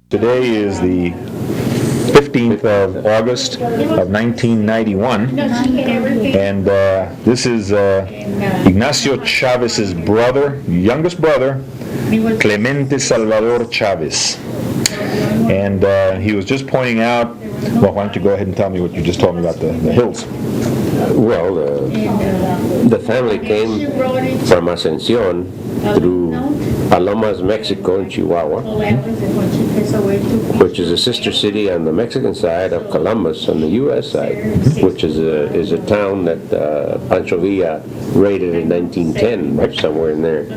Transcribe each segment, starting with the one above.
Today is the 15th of August of 1991, and this is Ignacio Chavez's brother, youngest brother, Clemente Salvador Chavez. And he was just pointing out, well, why don't you go ahead and tell me what you just told me about the hills? Well, the family came from Ascension through Palomas, Mexico, and Chihuahua, which is a sister city on the Mexican side of Columbus on the U.S. side, which is a town that Pancho Villa raided in 1910, right somewhere in there.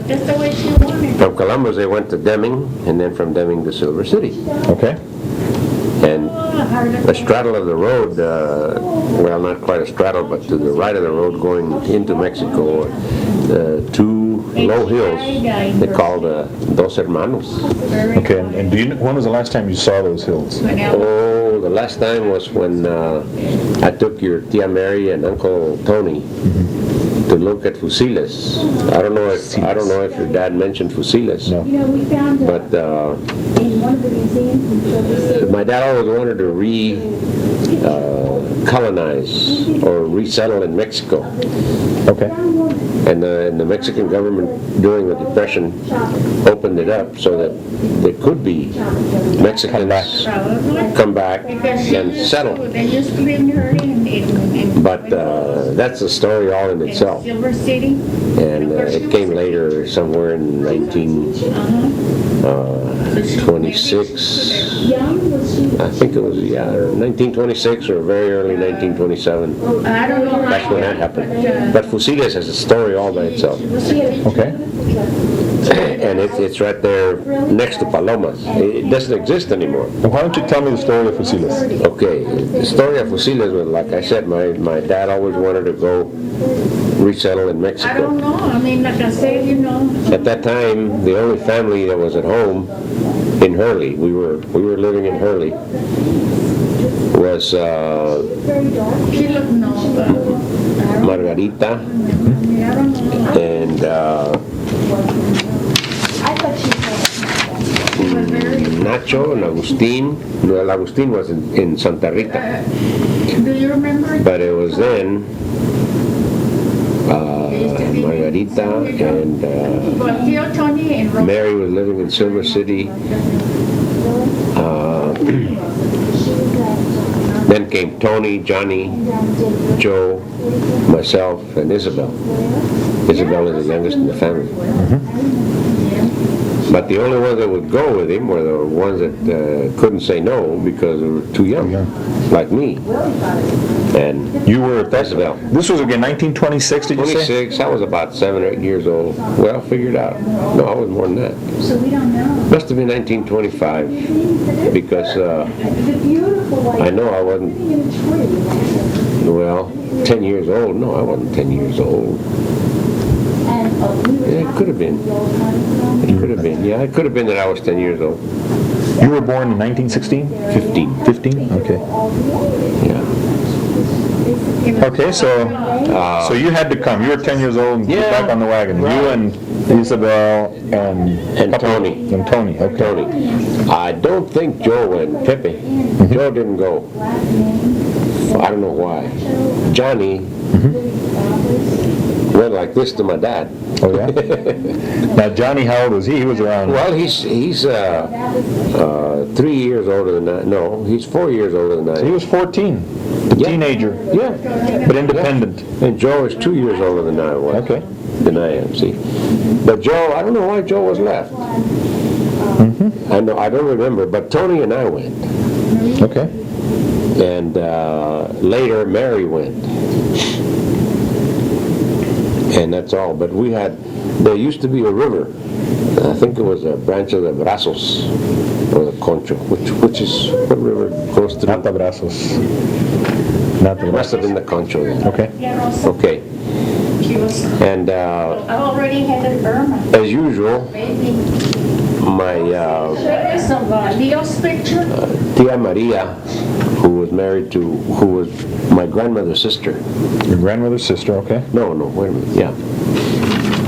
From Columbus, they went to Deming, and then from Deming to Silver City. Okay. And a straddle of the road, well, not quite a straddle, but to the right of the road going into Mexico, two low hills they called Dos Hermanos. Okay, and do you, when was the last time you saw those hills? Oh, the last time was when I took your Tia Mary and Uncle Tony to look at fusiles. I don't know if your dad mentioned fusiles. No. But my dad always wanted to colonize or resettle in Mexico. Okay. And the Mexican government during the Depression opened it up so that there could be Mexicans come back and settle. But that's a story all in itself. And it came later, somewhere in 1926. I think it was 1926 or very early 1927. That's when that happened. But Fusiles has a story all by itself. Okay. And it's right there next to Palomas. It doesn't exist anymore. Well, why don't you tell me the story of Fusiles? Okay, the story of Fusiles was, like I said, my dad always wanted to go resettle in Mexico. I don't know. I mean, like I said, At that time, the only family that was at home in Hurley, we were living in Hurley, was Margarita and Nacho and Agustin. No, Agustin was in Santa Rita. Do you remember? But it was then Margarita and Mary was living in Silver City. Then came Tony, Johnny, Joe, myself, and Isabel. Isabel is the youngest in the family. But the only ones that would go with him were the ones that couldn't say no because they were too young, like me. And You were at Isabel. This was again 1926, did you say? 26, I was about 7 or 8 years old. Well, figured out. No, I was more than that. So we don't know. Must have been 1925 because I know I wasn't, well, 10 years old. No, I wasn't 10 years old. Yeah, it could have been. It could have been. Yeah, it could have been that I was 10 years old. You were born in 1916? 15. 15? Okay. Yeah. Okay, so you had to come. You were 10 years old and get back on the wagon. Right. You and Isabel and Tony. And Tony, okay. Tony. I don't think Joe went. Pepe. Joe didn't go. I don't know why. Johnny went like this to my dad. Oh, yeah? Now, Johnny, how old was he? He was around... Well, he's 3 years older than I. No, he's 4 years older than I. He was 14. A teenager. Yeah. But independent. And Joe is 2 years older than I was. Okay. Than I am, see. But Joe, I don't know why Joe was left. I don't remember, but Tony and I went. Okay. And later, Mary went. And that's all. But there used to be a river. I think it was a branch of the Brazos, or the Concho, which is, what river goes through? Not the Brazos. Not the It must have Brazos. been the Concho then. Okay. Okay. And I already had an Irma. as usual, my Leo's picture. Tia Maria, who was my grandmother's sister. Your grandmother's sister, okay. No, wait a minute, yeah.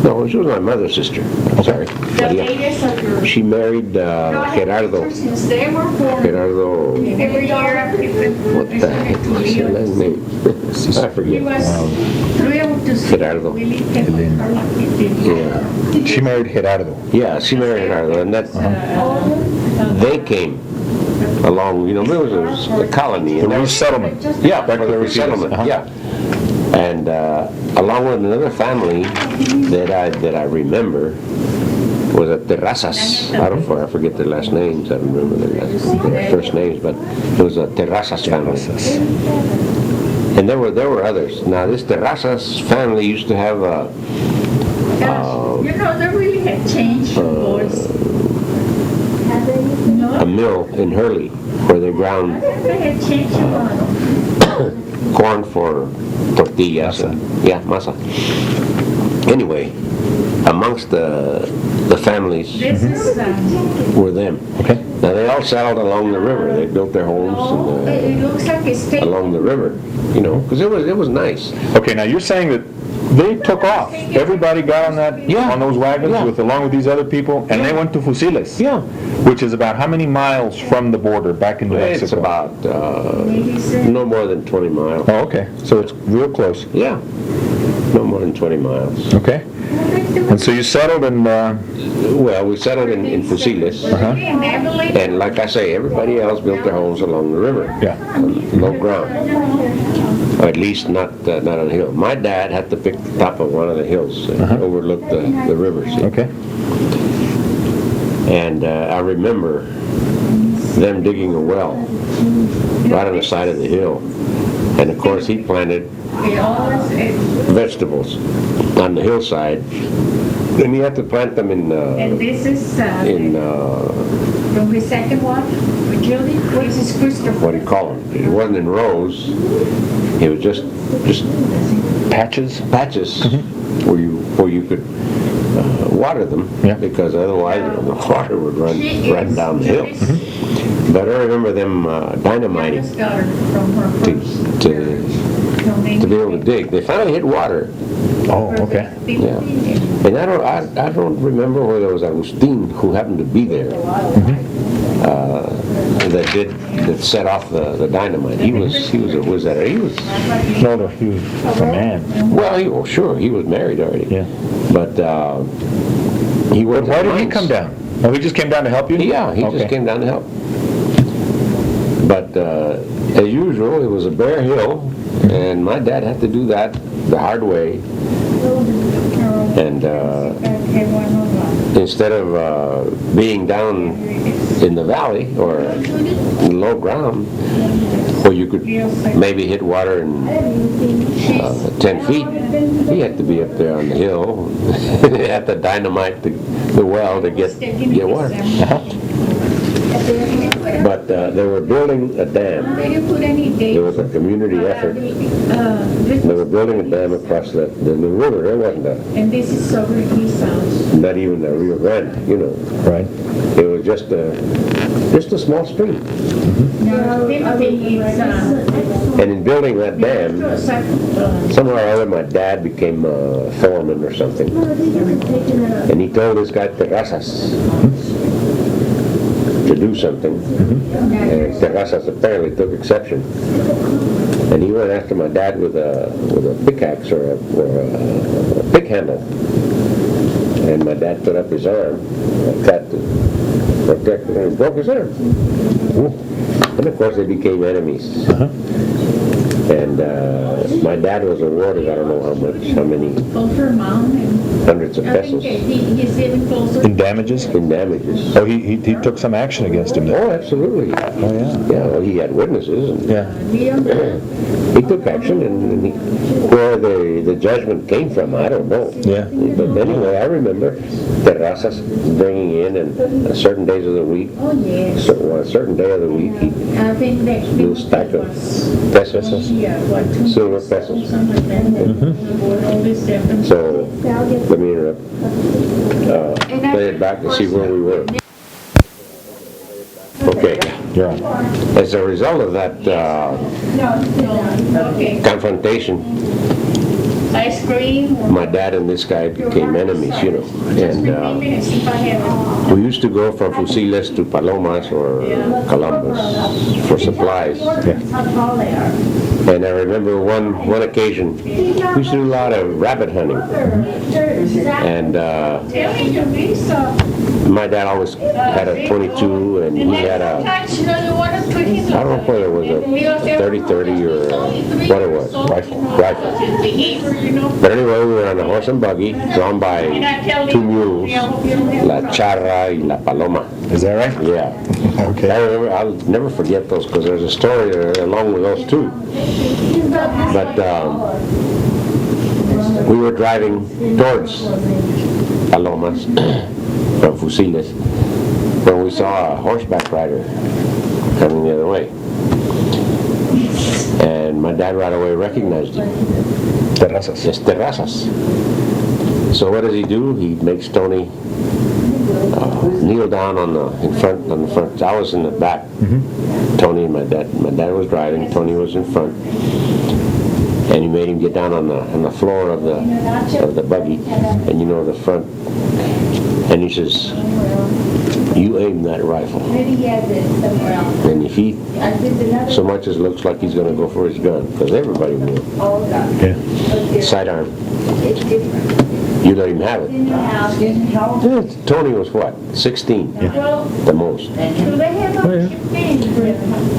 No, she was my mother's sister. Sorry. The Maria. latest of your... She married Gerardo. Since they were born, Gerardo, every year, what the heck was his last name? I he forget. was thrilled to see Gerardo. Willie Chavez. Yeah. She married Gerardo. Yeah, she married Gerardo, and that they came along. You know, there was a colony. The And there was, resettlement. yeah, Back for to the the resettlement. Uh-huh. Yeah, and along with another family that I remember was at Terrazas. I forget their last names. I don't remember their first names, but it was a Terrazas family. And there were others. Now this Terrazas family used to have a You know, they really had changed, boys. No, mill in Hurley where they ground they had changed a lot. corn for tortillas. Yeah, masa. Anyway, amongst the families This is, were them. Okay. Now they all settled along the river. They built their homes it looks like a state. along the river, you know, because it was nice. Okay, now you're saying that they took off. Everybody got on that, Yeah. on those wagons Yeah. along with these other people, and they went to Fusiles. Yeah. Which is about how many miles from the border back into Mexico? It's about no more than 20 miles. Oh, okay. So it's real close. Yeah, no more than 20 miles. Okay. And so you settled in, Well, we settled in Fusiles, and like I say, everybody else built their homes along the river, yeah. on low ground, or at least not on a hill. My dad had to pick the top of one of the hills that overlooked the river. See? Okay. And I remember them digging a well right on the side of the hill, and of course he planted vegetables on the hillside. Then he had to plant them in And this is from his second wife, Judy. This is Christopher. what do you call them? It wasn't in rows. It was just Patches? patches where you could water them, Yeah. because otherwise the water would run down the hill. But I remember them dynamiting Youngest daughter from her first. to be able to dig. They finally hit water. Oh, okay. Yeah. And I don't remember whether it was Agustin who happened to be there that set off the dynamite. He was a wizard. He was No, he was a man. well, sure, he was married already. Yeah. But he went. Why to did he mines. come down? Oh, he just came down to help you? Yeah, he Okay. just came down to help. But as usual, it was a bare hill, and my dad had to do that the hard way. And instead of being down in the valley or low ground, where you could maybe hit water in 10 feet, he had to be up there on the hill. He had to dynamite the well to get water. But they were building a dam. They didn't put any date. There was a community effort. They were building a dam across the river. There wasn't And this is over his house. not even a Rio Grande, you know. Right. It was just a small stream. No, Timothy, it's, And in building that dam, somehow or other my dad became a foreman or something. And he told this guy Terrazas to do something. And Terrazas apparently took exception. And he went after my dad with a pickaxe or a pick handle. And my dad put up his arm like that to protect it, and he broke his arm. And of course they became enemies. And my dad was awarded, I don't know how many both her mom and hundreds of I think pesos he's even closer. In damages? in damages. Oh, he took some action against him then? Oh, absolutely. Oh, yeah. Yeah, well, he had witnesses, and Yeah. he took action, and where the judgment came from, I don't know. Yeah. But anyway, I remember Terrazas bringing in, and certain days of the week, Oh, yes. a certain day of the week, he I think that little stack of pesos, yeah, what, 2 silver pesos, pesos. something like that. All this different. So, let me interrupt. Play it back to see where we were. Okay. You're on. As a result of that Okay. confrontation, Ice cream. my dad and this guy became enemies, you know. And we used to go from Fusiles to Palomas or Columbus for supplies. How tall they are. And I remember one occasion, we used to do a lot of rabbit hunting. And my dad always had a 22, and he had a, I don't know whether it was a 30-30 or what it was, rifle. But anyway, we were on a horse and buggy, drawn by two mules, La Charra y La Paloma. Is that right? Yeah. Okay. I remember, I'll never forget those, because there's a story along with those two. But we were driving towards Palomas from Fusiles when we saw a horseback rider coming the other way. And my dad right away recognized him. Terrazas. It's Terrazas. So what does he do? He makes Tony kneel down on the front. I was in the back. Tony and my dad was driving. Tony was in front. And he made him get down on the floor of the buggy, and you know, the front. And he says, "You aim that rifle." And if he so much as looks like he's going to go for his gun, because everybody will, Yeah. sidearm, you let him have it. Yeah, Tony was what, 16, the most.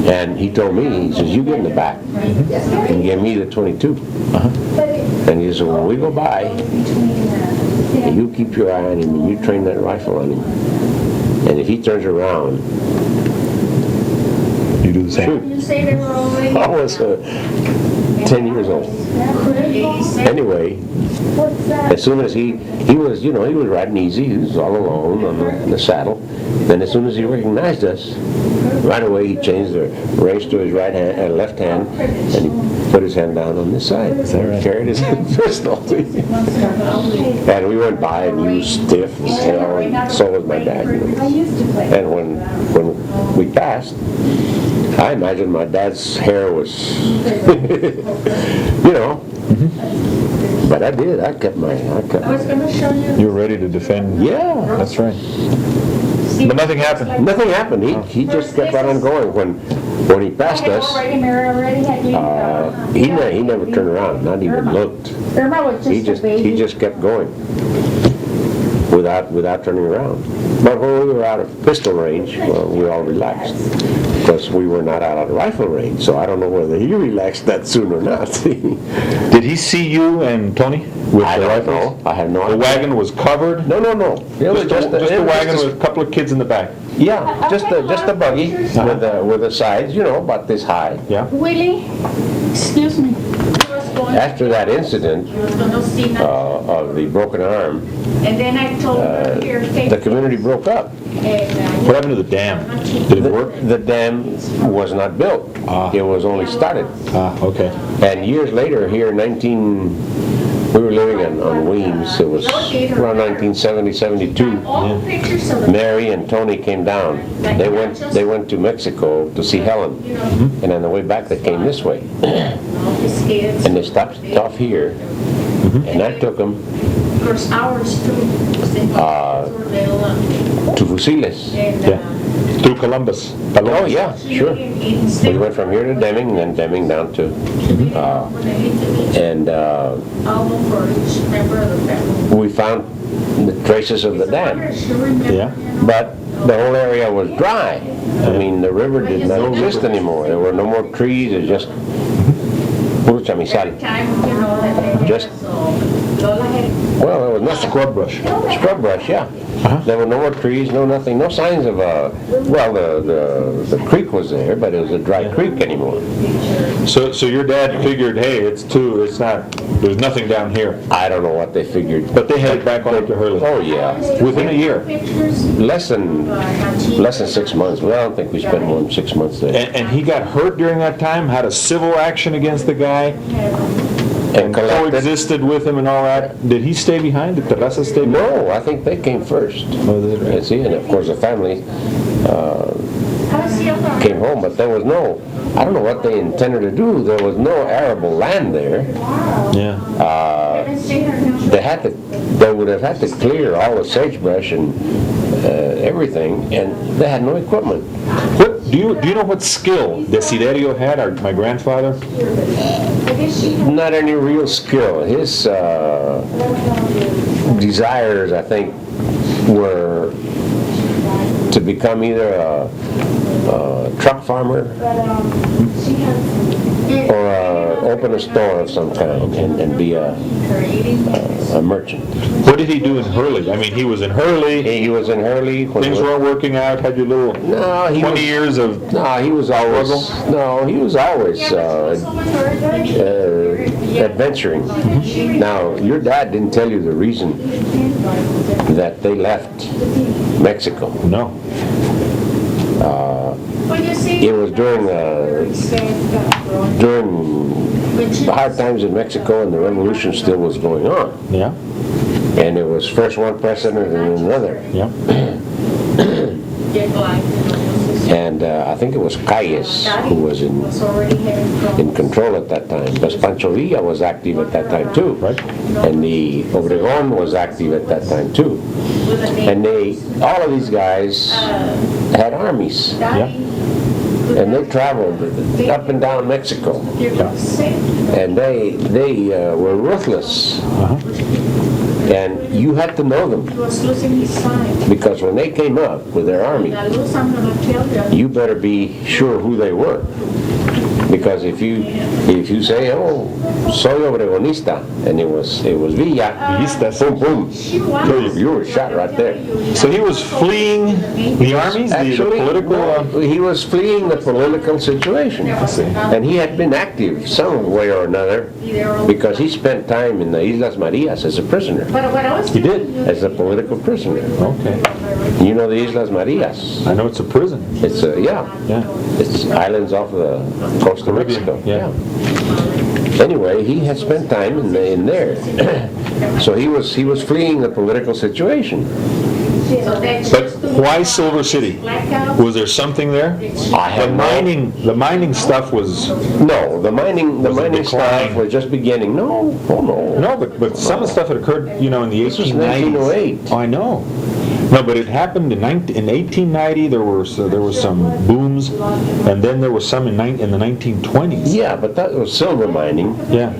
And he told me, he says, "You get in the back and give me the 22. And he said, "When we go by, you keep your eye on him and you train that rifle on him. And if he turns around, You do the same. shoot." You say they were already. I was 10 years old. Anyway, as soon as he was, you know, he was riding easy, he was all alone on the saddle. Then as soon as he recognized us, right away he changed the reins to his right hand, left hand, and he put his hand down on this side. Is that right? Carried his pistol. And we went by and he was stiff as hell, and so was my dad. You know. And when we passed, I imagine my dad's hair was, you know. But I did. I kept I was going to show you. You're ready to defend. Yeah. That's right. But nothing happened. Nothing happened. He just kept right on going. When he passed us, he never turned around. Not even looked. He just kept going without turning around. But when we were out of pistol range, well, we all relaxed, because we were not out of rifle range. So I don't know whether he relaxed that soon or not. Did he see you and Tony with I the don't rifles? know. I have no The idea. wagon was covered. No. It was Just a wagon with a couple of kids in the back. Yeah, just a buggy with the sides, you know, about this high. Yeah. Willie, excuse me. After that incident He was going to see nothing. of the broken arm, And then I told her, here, take the community broke up. What happened to the dam? Did it work? The dam was not built. It was only started. Okay. And years later, here in we were living on Weems. It was around 1970, 72. all the pictures of the Mary and Tony came down. They went to Mexico to see Helen. And on the way back, they came this way. his kids. And they stopped off here. And I took them Of course, ours too. to Fusiles. Yeah. Through Columbus. Oh, yeah, sure. We went from here to Deming, and then Deming down to, we found the traces of the dam, Yeah. but the whole area was dry. I mean, the river did not exist anymore. There were no more trees, it just, puro chamizal. Just, well, there was nothing. Scrub brush. Scrub brush, yeah. There were no more trees, no nothing, no signs of the creek was there, but it was a dry creek anymore. So your dad figured, hey, it's not, there's nothing down here. I don't know what they figured. But they headed back on to Hurley. Oh, yeah. Within a year. Less than 6 months. Well, I don't think we spent more than 6 months there. And he got hurt during that time, had a civil action against the guy, And collected. coexisted with him and all that. Did he stay behind? Did Teresa stay behind? No, I think they came first. Oh, did they? See, and of course the family came home, but there was no I don't know what they intended to do. There was no arable land there. Yeah. They would have had to clear all the sagebrush and everything, and they had no equipment. What do you know what skill Desiderio had? My grandfather. Not any real skill. His desires, I think, were to become either a truck farmer or open a store of some kind and be a merchant. What did he do in Hurley? I mean, he was in Hurley. He was in Hurley. Things weren't working out. Had your little 20 years of he was always struggle? no, he was always adventuring. Now, your dad didn't tell you the reason that they left Mexico. No. It was during the hard times in Mexico, and the revolution still was going on. Yeah. And it was first one president and then another. Yeah. And I think it was Calles who was in control at that time. But Pancho Villa was active at that time too. Right. And the Obregón was active at that time too. And all of these guys had armies. Yeah. And they traveled up and down Mexico. And they were ruthless. Uh-huh. And you had to know them, because when they came up with their army, you better be sure who they were. Because if you say, oh, soy obregonista, and it was Villa, boom, boom, you were shot right there. So he was fleeing the armies, the political... he was fleeing the political situation. And he had been active some way or another, because he spent time in the Islas Marias as a prisoner. He did? As a political prisoner. Okay. You know the Islas Marias? I know it's a prison. It's Yeah. It's islands off the coast of Mexico. Yeah. Anyway, he had spent time in there, so he was fleeing the political situation. But why Silver City? Was there something there? The mining stuff was... No, the mining stuff was just beginning. No, no. No, but some of the stuff had occurred, in the 1890s. This was 1908. Oh, I know. No, but it happened in 1890. There were some booms, and then there was some in the 1920s. Yeah, but that was silver mining. Yeah.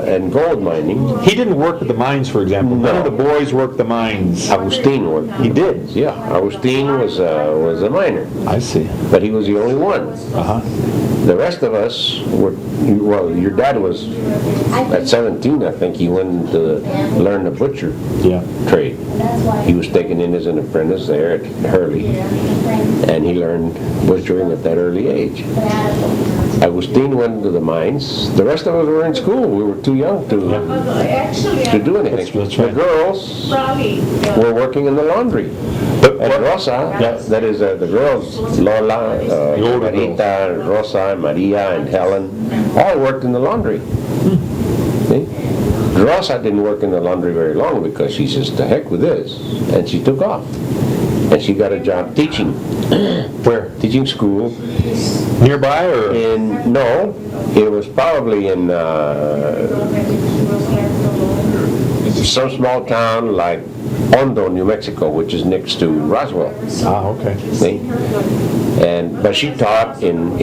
And gold mining. He didn't work at the mines, for example. No. None of the boys worked the mines. Agustin worked. He did. Yeah, Agustin was a miner, I see. but he was the only one. Uh-huh. The rest of us were, well, your dad was, at 17, I think, he went to learn the butcher trade. He was taken in as an apprentice there at Hurley, and he learned butchering at that early age. Agustin went to the mines. The rest of us were in school. We were too young to do anything. That's right. The girls were working in the laundry. And Rosa, that is the girls, Lola, Marita, Rosa, Maria, and Helen, all worked in the laundry. See? Rosa didn't work in the laundry very long because she says, "To heck with this," and she took off. And she got a job teaching. Where? Teaching school. Nearby, or? No, it was probably in some small town like Hondo, New Mexico, which is next to Roswell. Ah, okay. See? But she taught in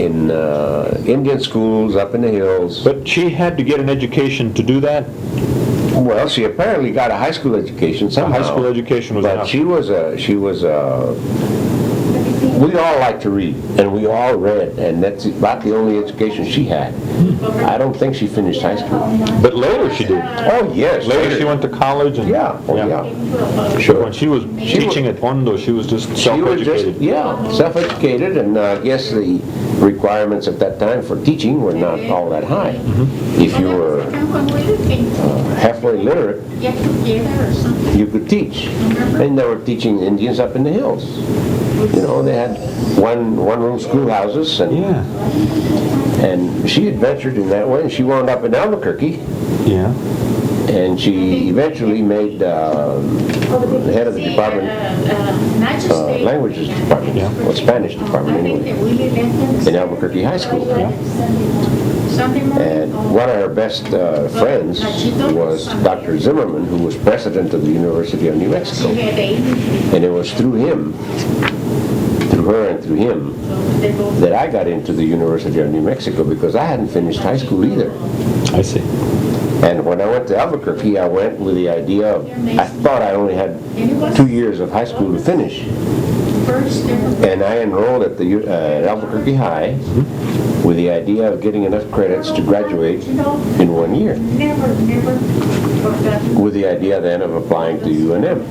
Indian schools up in the hills. But she had to get an education to do that? Well, she apparently got a high school education somehow. A high school education was But enough. we all like to read, and we all read, and that's about the only education she had. I don't think she finished high school. But later she did. Oh, yes. Later she went to college. And, Yeah, yeah. Sure. When she was teaching at Hondo, she was just self-educated. Self-educated, and I guess the requirements at that time for teaching were not all that high. If you were halfway literate, you could teach. And they were teaching Indians up in the hills. They had one-room schoolhouses, and she adventured in that way, and she wound up in Albuquerque. Yeah. And she eventually made the head of the department, languages department, or Spanish department anyway, in Albuquerque High School. And one of her best friends was Dr. Zimmerman, who was president of the University of New Mexico. And it was through him, through her and through him, that I got into the University of New Mexico, because I hadn't finished high school either. I see. And when I went to Albuquerque, I went with the idea of, I thought I only had 2 years of high school to finish. And I enrolled at the Albuquerque High with the idea of getting enough credits to graduate in 1 year. With the idea then of applying to UNM.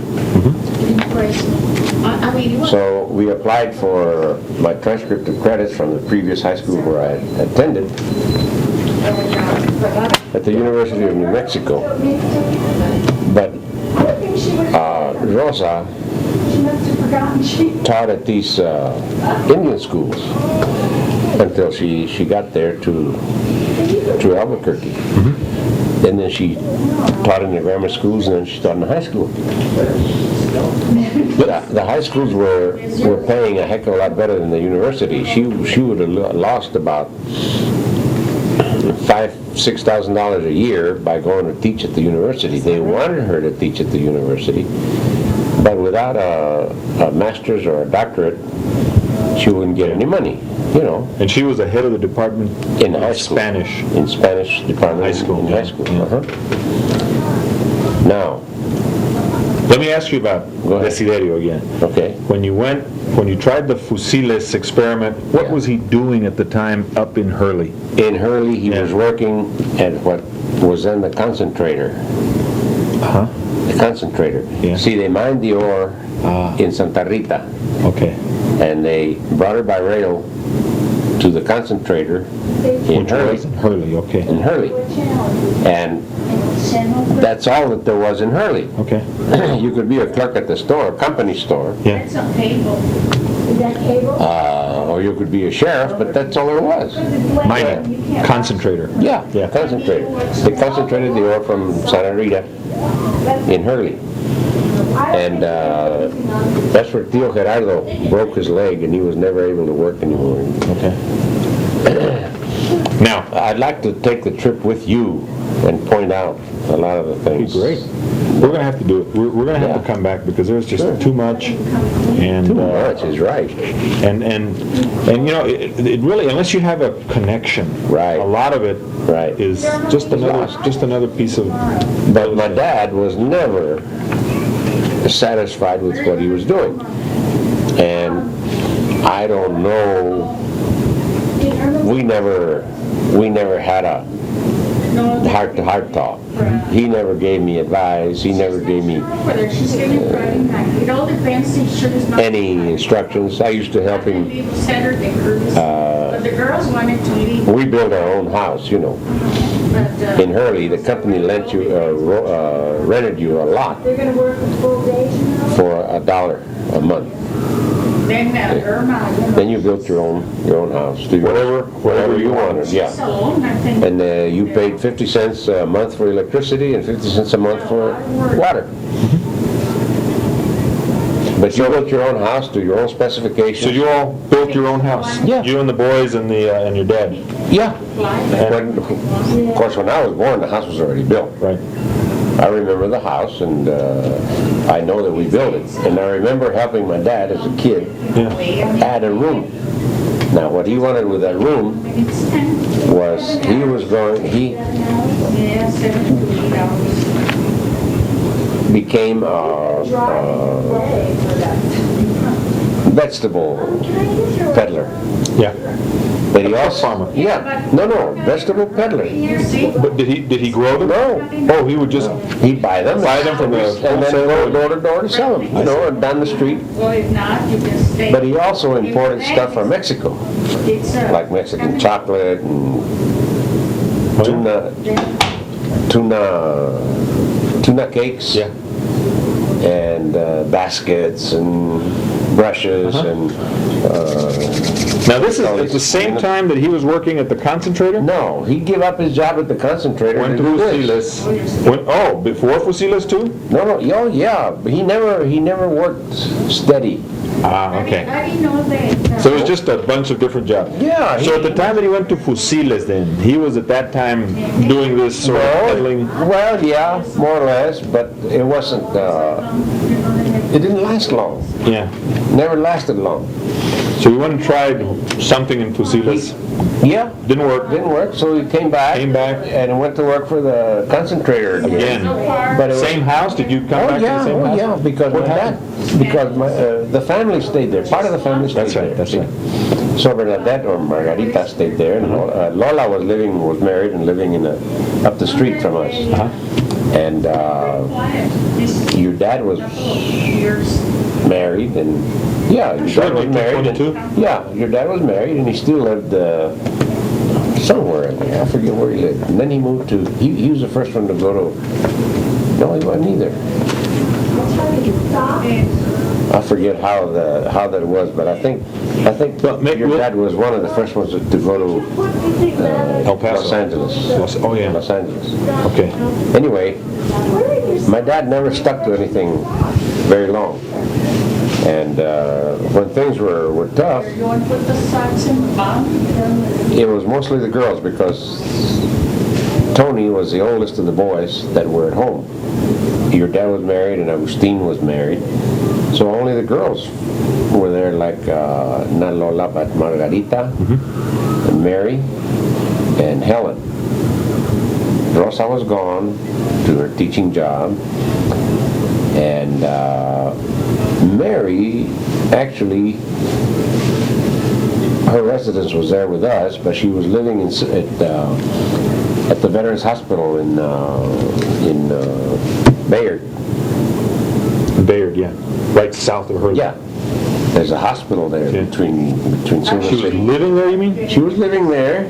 So we applied for my transcript of credits from the previous high school where I attended at the University of New Mexico. But Rosa taught at these Indian schools until she got there to Albuquerque. And then she taught in the grammar schools, and then she taught in the high school. The high schools were paying a heck of a lot better than the university. She would have lost about $5,000-6,000 a year by going to teach at the university. They wanted her to teach at the university, but without a master's or a doctorate, she wouldn't get any money, you know. And she was the head of the department in high school. Spanish. In Spanish department. High school. In high school. Yeah. Now, let me ask you about Go ahead. Desiderio again. okay. When you tried the fusiles experiment, what was he doing at the time up in Hurley? In Hurley, he was working at what was then the concentrator. Uh-huh. The concentrator. Yeah. See, they mined the ore in Santa Rita, Okay. and they brought it by rail to the concentrator in Hurley. Hurley, okay. In Hurley. And that's all that there was in Hurley. Okay. You could be a clerk at the store, a company store, Yeah. That's a cable. Is that cable? or you could be a sheriff, but that's all there was. Miner. Concentrator. Yeah, Yeah. concentrator. They concentrated the ore from Santa Rita in Hurley. And that's where Tio Gerardo broke his leg, and he was never able to work anymore. Okay. Now, I'd like to take the trip with you and point out a lot of the things. great. We're going to have to do it. We're going to have Yeah. to come back because there's just Sure. too much. And Too much is right. and you know, it really, unless you have a connection, Right. a lot of it Right. is just another piece of. But my dad was never satisfied with what he was doing. And I don't know, we never had a heart-to-heart talk. He never gave me advice. He never gave me She's getting Friday night. It all depends if she's not. any instructions. I used to help him. Saturday cruise. But the girls wanted to leave. We built our own house, you know. But In Hurley, the company lent you, rented you a lot they're going to work with full days, you know? for $1 a month. Then Irma, you know. Then you built your own house. Do whatever you wanted, She's yeah. alone, I think. And you paid 50 cents a month for electricity and 50 cents a month for water. But you built your own house to your own specifications. So you all built your own house? Yeah. You and the boys and and your dad? Yeah. Of course, when I was born, the house was already built. Right. I remember the house, and I know that we built it. And I remember helping my dad as a kid Yeah. add a room. Now, what he wanted with that room It's 10. was he Yeah, 7 to 8 hours. became a vegetable peddler. Yeah. But he also, farmer. yeah, no, vegetable peddler. You see? But did he grow them? No. Oh, he would just. He'd buy them. Buy them from the and then go door to door to sell them, you know, down the street. Well, if not, you can stay. But he also imported stuff from Mexico, It's like Mexican chocolate and tuna cakes. Yeah. And baskets and brushes and... Now, this is at the same time that he was working at the concentrator? No, he gave up his job at the concentrator. Went to do this. Fusiles. Before Fusiles too? No, oh yeah, but he never worked steady. Ah, okay. I didn't know that. So it was just a bunch of different jobs. Yeah. So at the time that he went to Fusiles then, he was at that time doing this sort of peddling? Well, yeah, more or less, but it wasn't, it didn't last long. Yeah. Never lasted long. So he went and tried something in Fusiles. Yeah. Didn't work. Didn't work, so he came back. And went to work for the concentrator Again. But it was, Same house? Did you come back to the same house? yeah, because What my dad, because the family stayed there. Part of the family stayed there. That's right. So Bernadette or Margarita stayed there, and Lola was married and living up the street from us. And your dad was married, and your dad was married. 22? Your dad was married, and he still lived somewhere in there. I forget where he lived. And then he moved to. He was the first one to go to. No, he wasn't either. I forget how that was, but I think your dad was one of the first ones to go to El Paso. Los Angeles. Los Angeles. Okay. Anyway, my dad never stuck to anything very long. And when things were tough, You want to put the socks in the bottom? it was mostly the girls because Tony was the oldest of the boys that were at home. Your dad was married and Agustin was married. So only the girls were there, like not Lola, but Margarita, and Mary, and Helen. Rosa was gone to her teaching job, and Mary, actually, her residence was there with us, but she was living at the Veterans Hospital in Bayard. Bayard, yeah. Right south of Hurley. Yeah. There's a hospital there between Silver She was City. living there, you mean? She was living there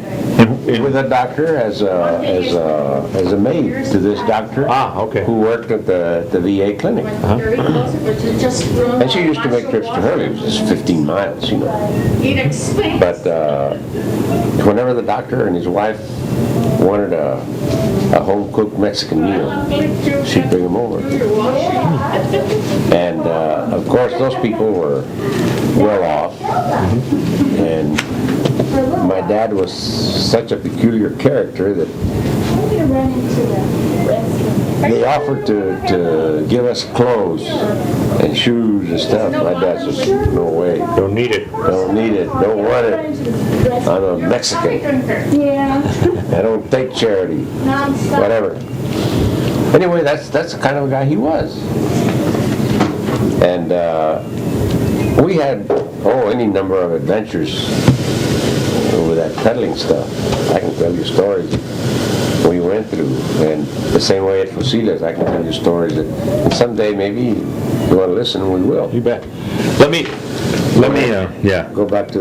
with a doctor as a maid to this doctor. Ah, okay. Who worked at the VA clinic. And she used to make trips to Hurley. It was just 15 miles, you know. But whenever the doctor and his wife wanted a home-cooked Mexican meal, she'd bring them over. And of course, those people were well off. And my dad was such a peculiar character that they offered to give us clothes and shoes and stuff. My dad said, no way. Don't need it. Don't need it. Don't want it. I'm a Mexican. I don't take charity. Whatever. Anyway, that's the kind of guy he was. And we had, any number of adventures with that peddling stuff. I can tell you stories we went through. And the same way at Fusiles, I can tell you stories that someday maybe you want to listen, we will. You bet. Let me, Go back to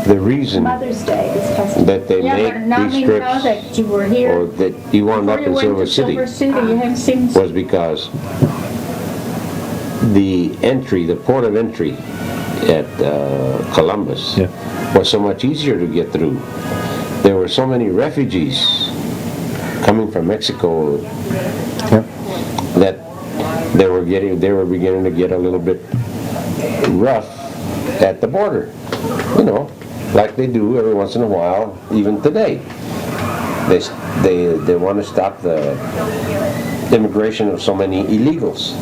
the reason Mother's Day is passing. that they Yeah, but make now these you know that trips, you were here. or that you wound up in Silver City, Silver City, you haven't seen. was because the port of entry at Columbus was so much easier to get through. There were so many refugees coming from Mexico that they were beginning to get a little bit rough at the border, you know, like they do every once in a while, even today. They want to stop the immigration of so many illegals.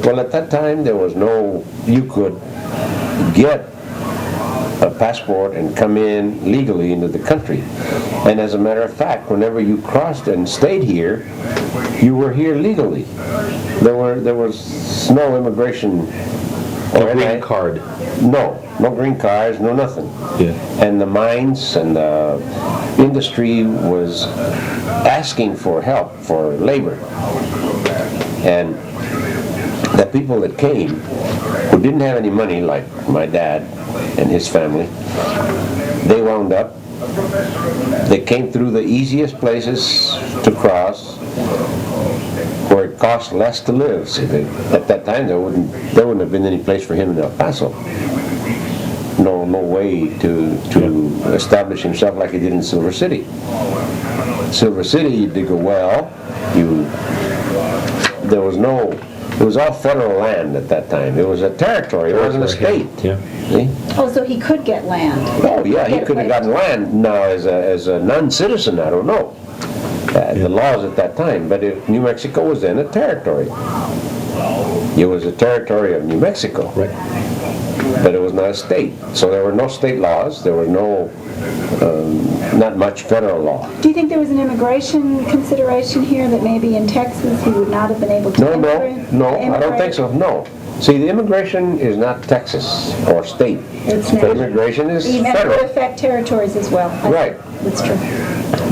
Well, at that time, you could get a passport and come in legally into the country. And as a matter of fact, whenever you crossed and stayed here, you were here legally. There was no immigration. no green card. No green cards, no nothing. And the mines and the industry was asking for help, for labor. And the people that came, who didn't have any money, like my dad and his family, they came through the easiest places to cross, where it cost less to live. See, at that time there wouldn't have been any place for him in El Paso. No way to establish himself like he did in Silver City. Silver City, you dig a well, it was all federal land at that time. It was a territory, it wasn't a state. Yeah. See? Oh, so he could get land. Oh yeah, he could have gotten land. Now as a non-citizen, I don't know. The laws at that time, but New Mexico was then a territory. It was a territory of New Mexico. Right. But it was not a state. So there were no state laws, there were not much federal law. Do you think there was an immigration consideration here that maybe in Texas he would not have been able to No, I don't think so, no. See, the immigration is not Texas or state. It's The not. immigration is Even would federal. affect territories as well. Right. That's true.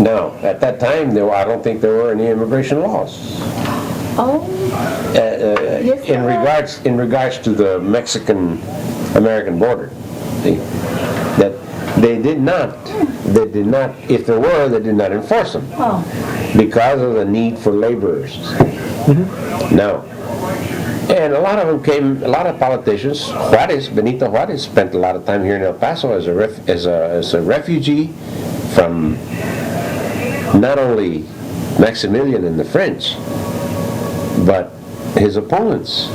Now, at that time, I don't think there were any immigration laws. Oh, Yes, In there are. regards to the Mexican-American border. See? That they did not, if there were, they did not enforce them oh, because of the need for laborers. Now, and a lot of politicians, Benito Juarez spent a lot of time here in El Paso as a refugee from not only Maximilian and the French, but his opponents.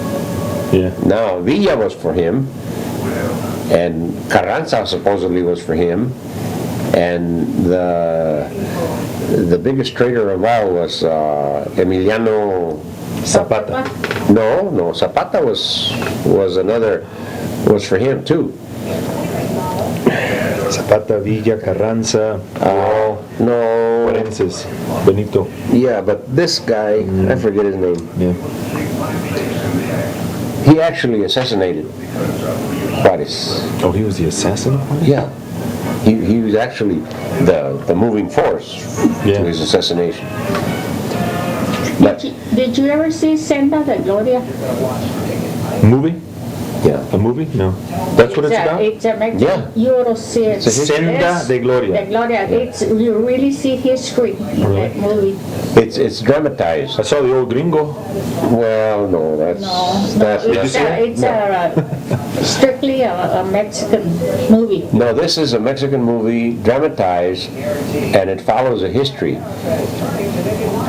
Yeah. Now, Villa was for him, and Carranza supposedly was for him, and the biggest traitor of all was Emiliano Zapata. No, Zapata was for him too. Zapata, Villa, Carranza, all No, Juarez's, Benito. yeah, but this guy, I forget his name. Yeah. He actually assassinated Juarez. Oh, he was the assassin of Juarez? Yeah, he was actually the moving force Yeah. to his assassination. But Did you ever see Senda de Gloria? Movie? yeah, A movie? No. That's what it's about? It's a Mexican. Yeah. You ought to see it. Senda Yes. de Gloria. De Gloria. You really see history in that movie. it's dramatized. I saw the old gringo. Well, no, that's Strictly a Mexican movie. no. This is a Mexican movie dramatized, and it follows a history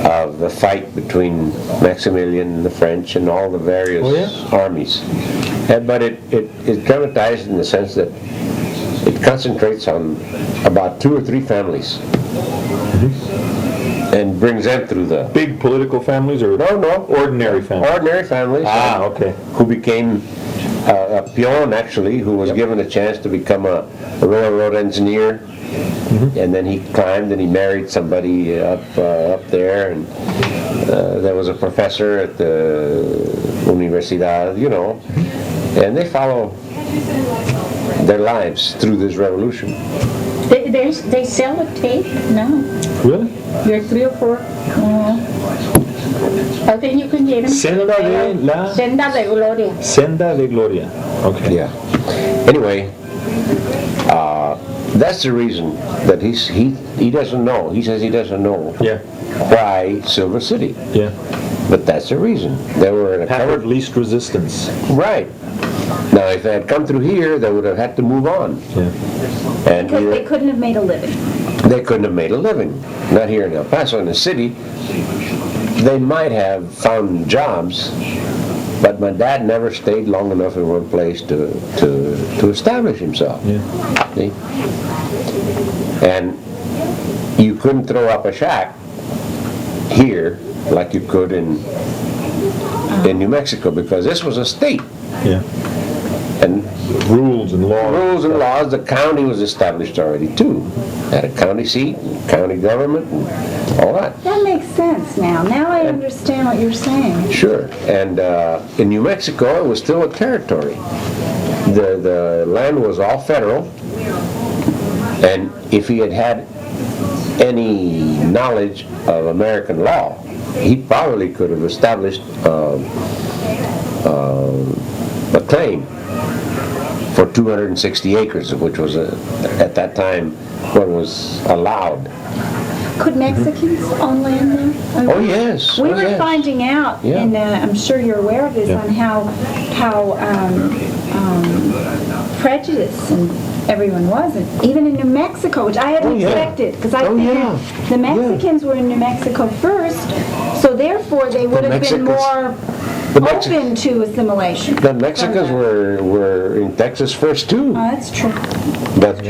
of the fight between Maximilian and the French and all the various Oh, yeah? armies. But it's dramatized in the sense that it concentrates on about 2 or 3 families and brings them through the Big political families or no ordinary families? ordinary families. Ah, okay. Who became a peon actually, who was given a chance to become a railroad engineer. And then he climbed and he married somebody up there, and there was a professor at the Universidad, and they follow their lives through this revolution. They sell a tape now. Really? There are 3 or 4. I think you can get them. Senda de la- Senda de Gloria. Senda de Gloria. Okay. Yeah. Anyway, that's the reason that he doesn't know. He says he doesn't know Yeah. why Silver City, Yeah. but that's the reason. They were in a Path of covered. least resistance. Right. Now, if they had come through here, they would have had to move on. Yeah. And because either- they couldn't have made a living. they couldn't have made a living. Not here in El Paso, in the city. They might have found jobs, but my dad never stayed long enough in one place to establish himself. Yeah. See? And you couldn't throw up a shack here like you could in New Mexico, because this was a state. Yeah. And Rules and laws. rules and laws, the county was established already too. Had a county seat, county government, and all that. That makes sense now. Now I understand what you're saying. Sure. And in New Mexico, it was still a territory. The land was all federal, and if he had had any knowledge of American law, he probably could have established a claim for 260 acres, which was at that time what was allowed. Could Mexicans own land there? I mean, Oh, yes. We Oh, were yes. finding out, Yeah. and I'm sure you're aware of this, Yeah. on how prejudiced and everyone was, and even in New Mexico, which I hadn't Oh, yeah. expected, because I Oh, figured yeah. the Mexicans were in New Mexico first, so therefore they would have been Mexicans- more the Mexi- open to assimilation. The Mexicans were in Texas first too. Oh, that's true. But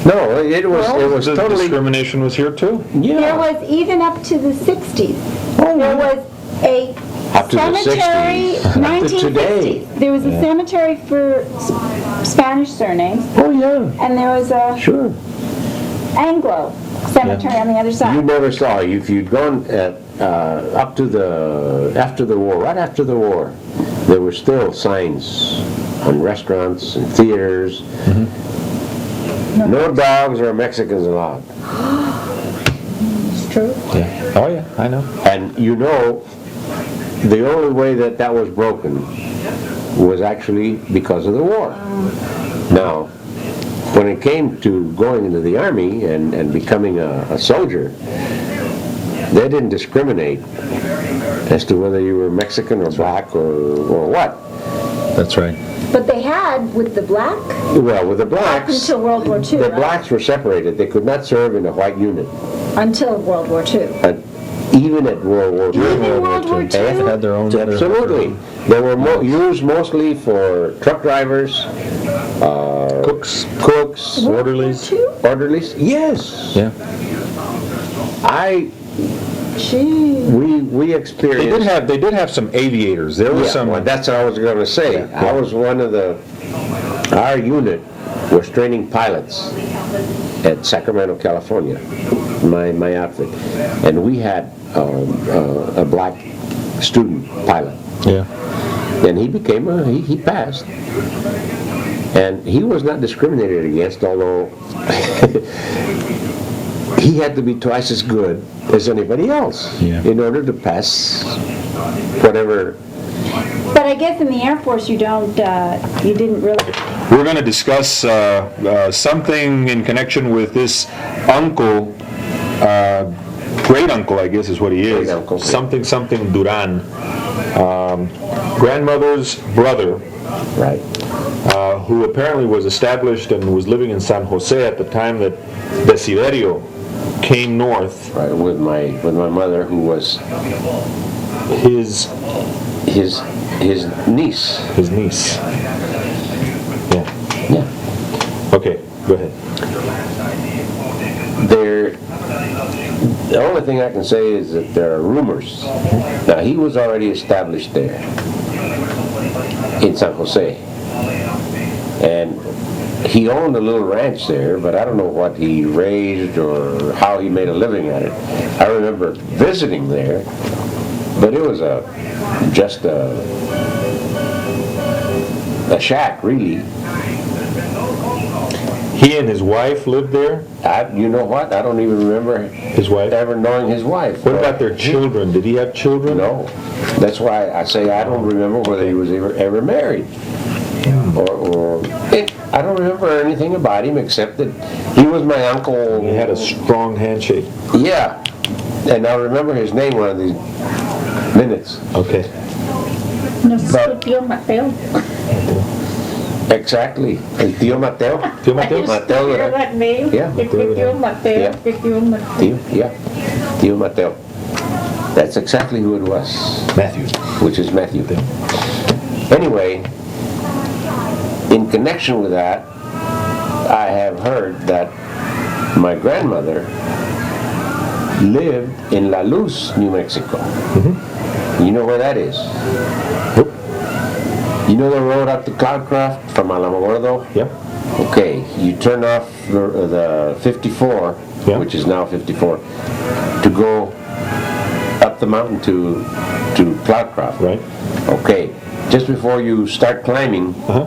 no, it was The totally discrimination was here too? yeah. There was, even up to the 60s, Oh, there yeah. was a Up to the cemetery, 60s. Up to 1960s. today. There was a cemetery for Spanish surnames, Oh yeah, and there was a sure. Anglo cemetery on the other You side. never saw, if you'd gone up to after the war, right after the war, there were still signs on restaurants and theaters. No dogs or Mexicans allowed. It's true. Yeah. Oh, yeah, I know. And you know, the only way that was broken was actually because of the war. Now, when it came to going into the army and becoming a soldier, they didn't discriminate as to whether you were Mexican or black or what. That's right. But they had, with the black, Well, with the up blacks, until World War II, the right? blacks were separated. They could not serve in a white unit. Until World War II. But even at World War II, Even in World War They II? had their own. absolutely. They were used mostly for truck drivers, Cooks. cooks, World War Orderlies. II? orderlies. Yes, Yeah. Gee. we experienced. They did have some aviators. There was Yeah, some. well, that's what I was going to say. Yeah. I was one of our unit was training pilots at Sacramento, California, my outfit. And we had a black student pilot. Yeah. And he became he passed. And he was not discriminated against, although he had to be twice as good as anybody else Yeah. in order to pass whatever. But I guess in the Air Force you didn't really. We're going to discuss something in connection with this uncle, great uncle, I guess is what he is. Great uncle. Something Duran. Grandmother's brother, Right. who apparently was established and was living in San Jose at the time that Desiderio came north. Right, with my mother, who was His his niece. niece. Yeah. Yeah. Okay, go ahead. The only thing I can say is that there are rumors. Now, he was already established there in San Jose, and he owned a little ranch there, but I don't know what he raised or how he made a living at it. I remember visiting there, but it was just a shack, really. He and his wife lived there? You know what? I don't even remember His wife? ever knowing his wife. What about their children? Did he have children? No. That's why I say I don't remember whether he was ever married. I don't remember anything about him except that he was my uncle. He had a strong handshake. Yeah. And I remember his name one of these minutes. Okay. Nuestro tío Mateo. Exactly. El tío Mateo. Tío I Mateo? used to Mateo, hear that name. Yeah. Que tío Mateo, Yeah. que tío Mateo. Tío, yeah. Tío Mateo. That's exactly who it was, Matthew. which is Matthew. Anyway, in connection with that, I have heard that my grandmother lived in La Luz, New Mexico. You know where that is? Nope. You know the road up to Cloudcraft from Alamogordo? Yep. Okay, you turn off the 54, Yeah. which is now 54, to go up the mountain to Cloudcraft. Right. Okay, just before you start climbing, Uh-huh.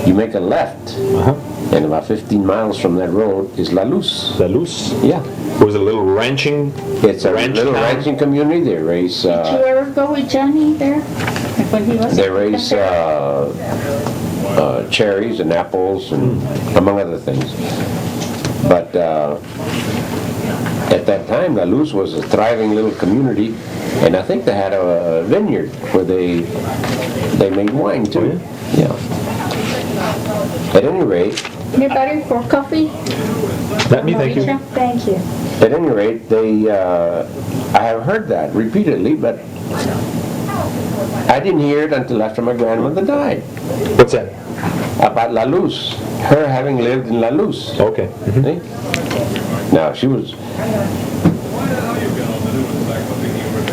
you make a left, Uh-huh. and about 15 miles from that road is La Luz. La Luz. Yeah, Was it a little ranching? it's a Ranch little town? ranching community. They raise Did you ever go with Johnny there? Like when he was cherries and apples and among other things. But at that time, La Luz was a thriving little community, and I think they had a vineyard where they made wine too. Yeah. At any rate, Anybody for coffee? Not me, thank you. Thank you. at any rate, I have heard that repeatedly, but I didn't hear it until after my grandmother died. What's that? About La Luz, her having lived in La Luz. Okay. Mhm. See? Now, she was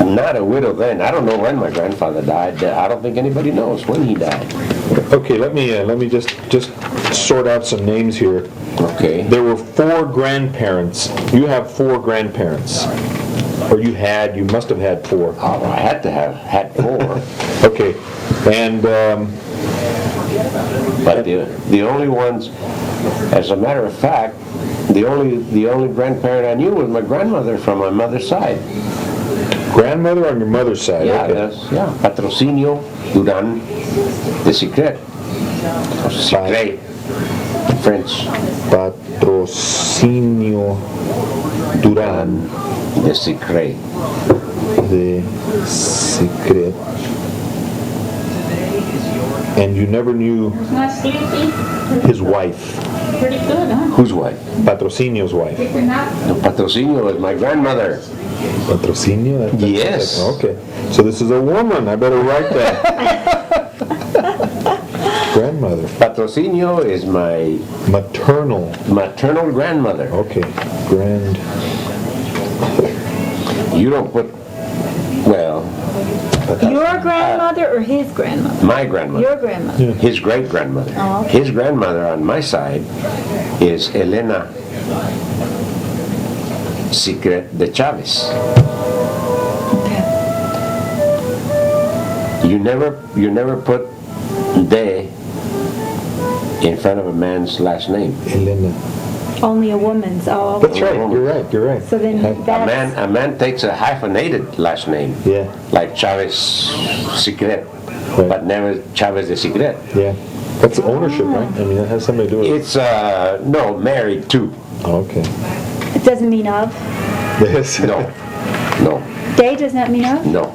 not a widow then. I don't know when my grandfather died. I don't think anybody knows when he died. Okay, let me just sort out some names here. Okay. There were 4 grandparents. You have 4 grandparents. Or you must have had 4. Oh, I had to have had 4. Okay. And, But the only ones, as a matter of fact, the only grandparent I knew was my grandmother from my mother's side. grandmother on your mother's side? Yeah, Okay. yeah. Patrocinio Duran de Secret. Secret. French. Patrocinio Duran De Secret. de Secret. And you never knew Not sleepy? his wife, Pretty good, huh? Whose wife? Patrocinio's wife. Sleeping out? No, Patrocinio is my grandmother. Patrocinio? Yes. Okay. So this is a woman. I better write that. Grandmother. Patrocinio is my Maternal. maternal grandmother. Okay. Grand. You don't put, well, Your grandmother or his grandmother? my grandmother. Your grandmother. His great-grandmother. Oh, okay. His grandmother on my side is Elena Secret de Chavez. You never put de in front of a man's last name. Elena. Only a woman's. Oh, That's okay. right. You're right. So then that's... A man takes a hyphenated last name, Yeah. like Chavez Secret, Right. but never Chavez de Secret. Yeah. That's ownership, right? I mean, that has something to do with it. It's no, married to. Oh, okay. It doesn't mean of. Yes. No, no, Day does not mean of? no,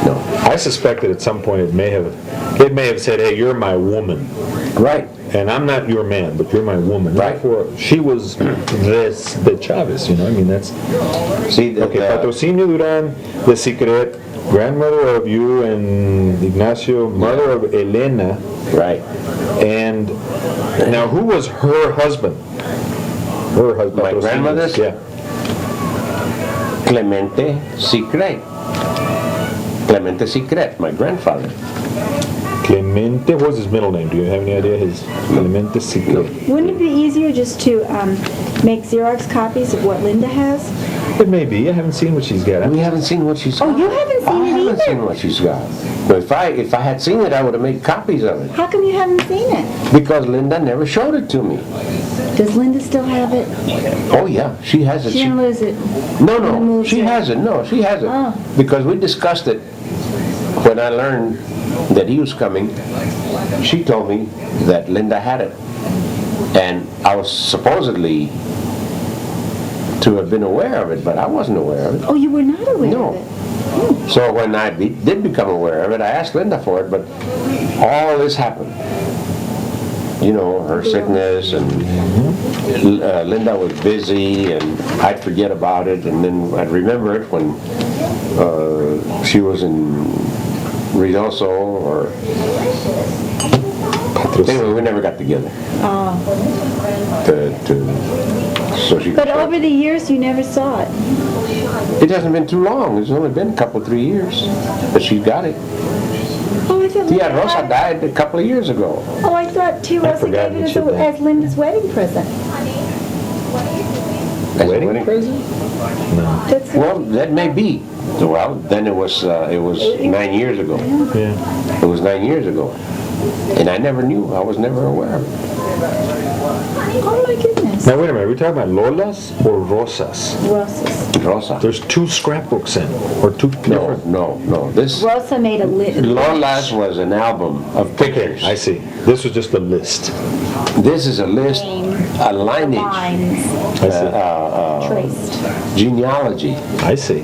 no. I suspect that at some point it may have said, "Hey, you're my woman, Right. and I'm not your man, but you're my woman." Right. Therefore, she was the Chavez. You know, I mean, that's See, okay. Patrocinio Duran de Secret, grandmother of you and Ignacio, mother of Elena, right. and now who was her husband? Her husband. My grandmother's? Yeah. Clemente Secret. Clemente Secret, my grandfather. Clemente. What was his middle name? Do you have any idea? His Clemente Secret. Wouldn't it be easier just to make Xerox copies of what Linda has? It may be. I haven't seen what she's got. We haven't seen what she's got. Oh, you haven't seen I it haven't either? seen what she's got. But if I had seen it, I would have made copies of it. How come you haven't seen it? Because Linda never showed it to me. Does Linda still have it? Oh yeah, she has it. She didn't lose it. No, Linda no, moved she it. has it. No, she has it. Oh. Because we discussed it when I learned that he was coming. She told me that Linda had it. And I was supposedly to have been aware of it, but I wasn't aware of it. Oh, you were not aware No. of it? So when I did become aware of it, I asked Linda for it, but all this happened. You know, her sickness, and Linda was busy, and I'd forget about it, and then I'd remember it when she was in Reynoso, or anyway, we never got together. Oh. So she. But over the years, you never saw it. It hasn't been too long. It's only been a couple, 3 years, but she got it. Oh, I thought Tia Linda Rosa had it. died a couple of years ago. Oh, I thought Tia Rosa forgot gave it that as, she did. as Linda's wedding present. As a Wedding present? No. That's Well, that may be. Well, then it was 9 years ago. Yeah. It was 9 years ago. And I never knew. I was never aware of it. Oh my goodness. Now, wait a minute. Are we talking about Lolas or Rosas? Rosas. Rosa. There's two scrapbooks in, or two No, different... no. This Rosa made a list. Lola's was an album of Okay, pictures. I see. This was just a list. This is a list, a lineage, Lines I see. traced. genealogy. I see.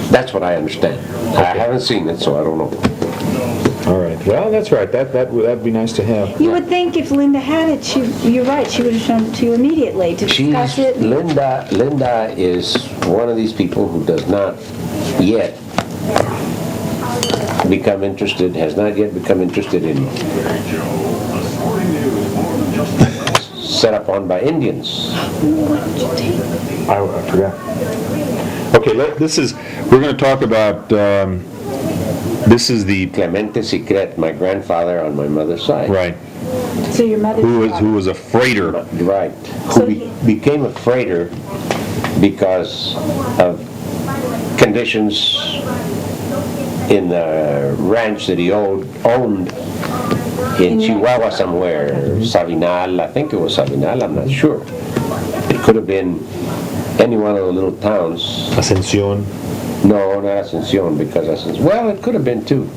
That's what I understand. I haven't seen it, so I don't know. All right. Well, that's right. That'd be nice to have. You would think if Linda had it, you're right, she would have shown it to you immediately to discuss it. Linda is one of these people who does not yet become interested, has not yet become interested in set upon by Indians. I forgot. Okay, we're going to talk about, this is the, Clemente Secret, my grandfather on my mother's side. right, So your mother. who was a freighter. Right. So Who became a freighter because of conditions in the ranch that he owned in Chihuahua somewhere. Sabinal, I think it was Sabinal, I'm not sure. It could have been any one of the little towns. Ascensión. No, not Ascensión, because Ascensión, well, it could have been too.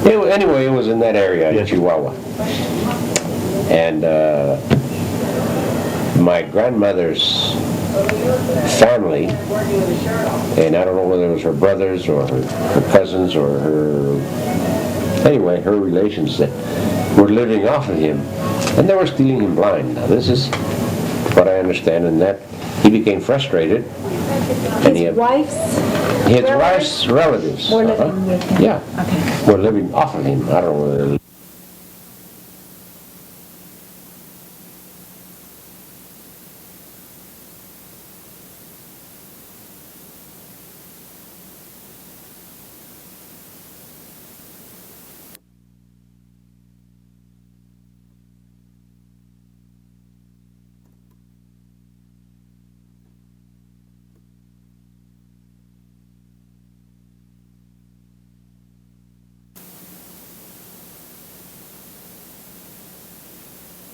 Anyway, it was in that area in Yeah. Chihuahua. And my grandmother's family, and I don't know whether it was her brothers or her cousins or her relations that were living off of him, and they were stealing him blind. Now this is what I understand, and that he became frustrated. And His wife's his wife's relatives were living with him. yeah, Okay. were living off of him. I don't know whether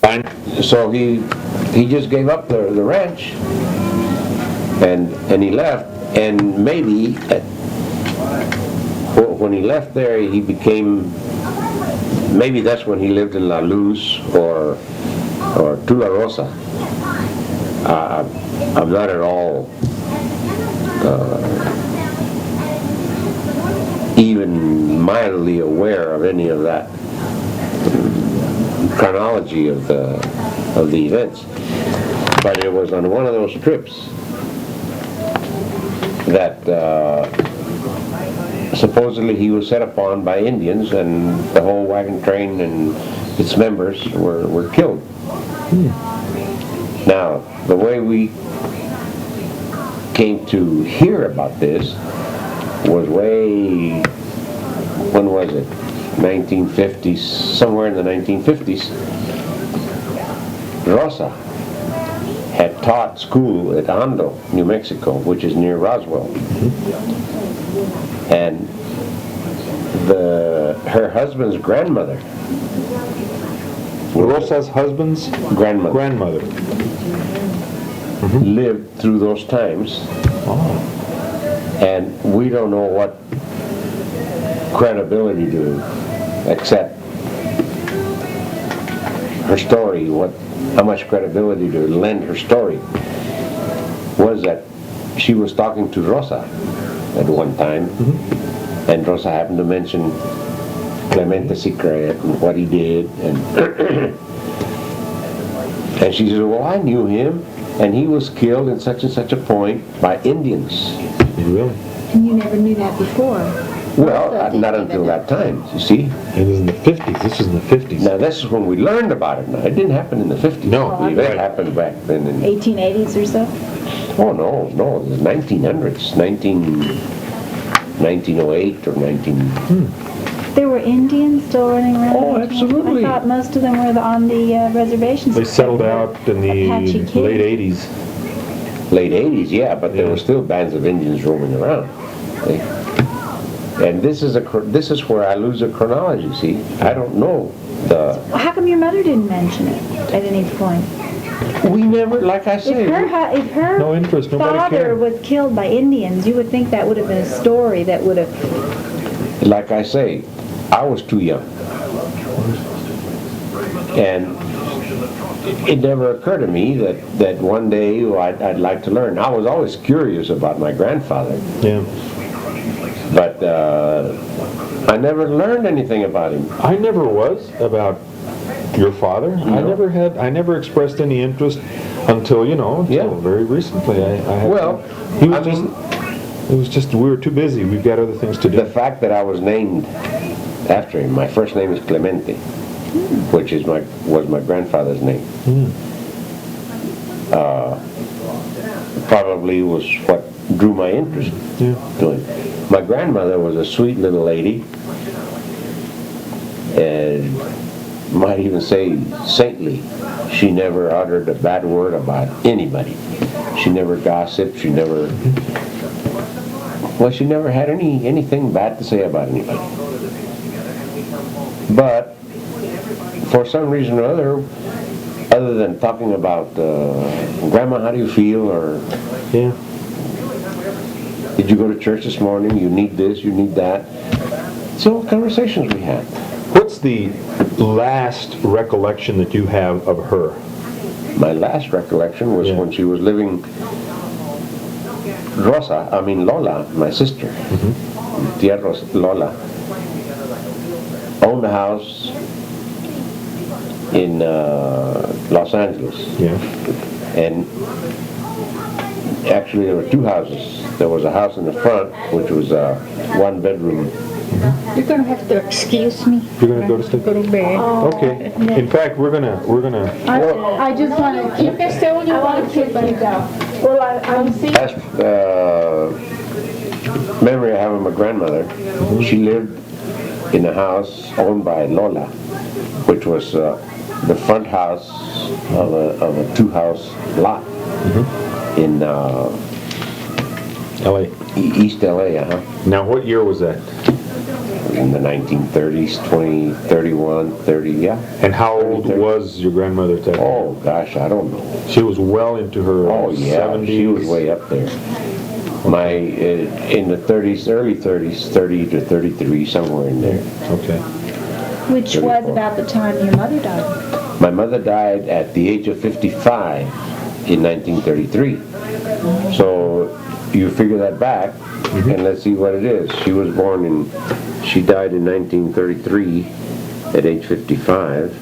Fine. so he just gave up the ranch and he left, and maybe when he left there he became, maybe that's when he lived in La Luz or Tula Rosa. I'm not at all even mildly aware of any of that chronology of the events, but it was on one of those trips that supposedly he was set upon by Indians, and the whole wagon train and its members were killed. Now, the way we came to hear about this was way, when was it? 1950s, somewhere in the 1950s. Rosa had taught school at Ando, New Mexico, which is near Roswell. And her husband's grandmother, Rosa's husband's grandmother. lived through those times, and we don't know what credibility to accept her story, how much credibility to lend her story, was that she was talking to Rosa at one time, and Rosa happened to mention Clemente Secret and what he did, and she said, well, I knew him, and he was killed in such and such a point by Indians. Really? And you never knew that before. Well, not until that time, you see. It was in the 50s. This was in the 50s. Now this is when we learned about it. Now it didn't happen in the 50s. No, The event right. happened back then in, 1880s or so? oh no, the 1900s, 1908 or 19... There were Indians still running around? Oh, absolutely. I thought most of them were on the reservations. They settled out in the Apache kids. late 80s. Late 80s, yeah, but there Yeah. were still bands of Indians roaming around. See? And this is where I lose the chronology, see. I don't know How come your mother didn't mention it at any point? we never, like I say, If her No interest, nobody father cared. was killed by Indians, you would think that would have been a story that would have... like I say, I was too young. And it never occurred to me that one day I'd like to learn. I was always curious about my grandfather, Yeah. but I never learned anything about him. I never was about your father. I never expressed any interest until, Yeah. very recently. I had Well, he was I just, mean, it was just, we were too busy. We've got other things to the do. fact that I was named after him, my first name is Clemente, which was my grandfather's name. Probably was what drew my interest Yeah. to him. My grandmother was a sweet little lady, and might even say saintly. She never uttered a bad word about anybody. She never gossiped. She never had anything bad to say about anybody. But for some reason or other than talking about Grandma, how do you feel, or Yeah. did you go to church this morning? You need this, you need that. So conversations we had. What's the last recollection that you have of her? My last recollection was Yeah. when she was living. Lola, my sister, Tia Lola, owned a house in Los Angeles. Yeah. And actually there were two houses. There was a house in the front, which was a one-bedroom. You're gonna have to excuse me. You're gonna go to sleep? Go to bed. Okay. In fact, we're gonna. I just want to... You can stay when you want to, but Well, I'm seeing... Last memory I have of my grandmother, she lived in a house owned by Lola, which was the front house of a two-house lot in L.A. East LA, Now, what year was that? in the 1930s, 20, 31, 30, yeah. And how old 30. was your grandmother at that time? Oh gosh, I don't know. She was well into her Oh yeah, 70s. she was way up there. In the 30s, early 30s, 30 to 33, somewhere in there. Okay. Which was about the time your mother died. My mother died at the age of 55 in 1933. So you figure that back, and let's see what it is. She died in 1933 at age 55.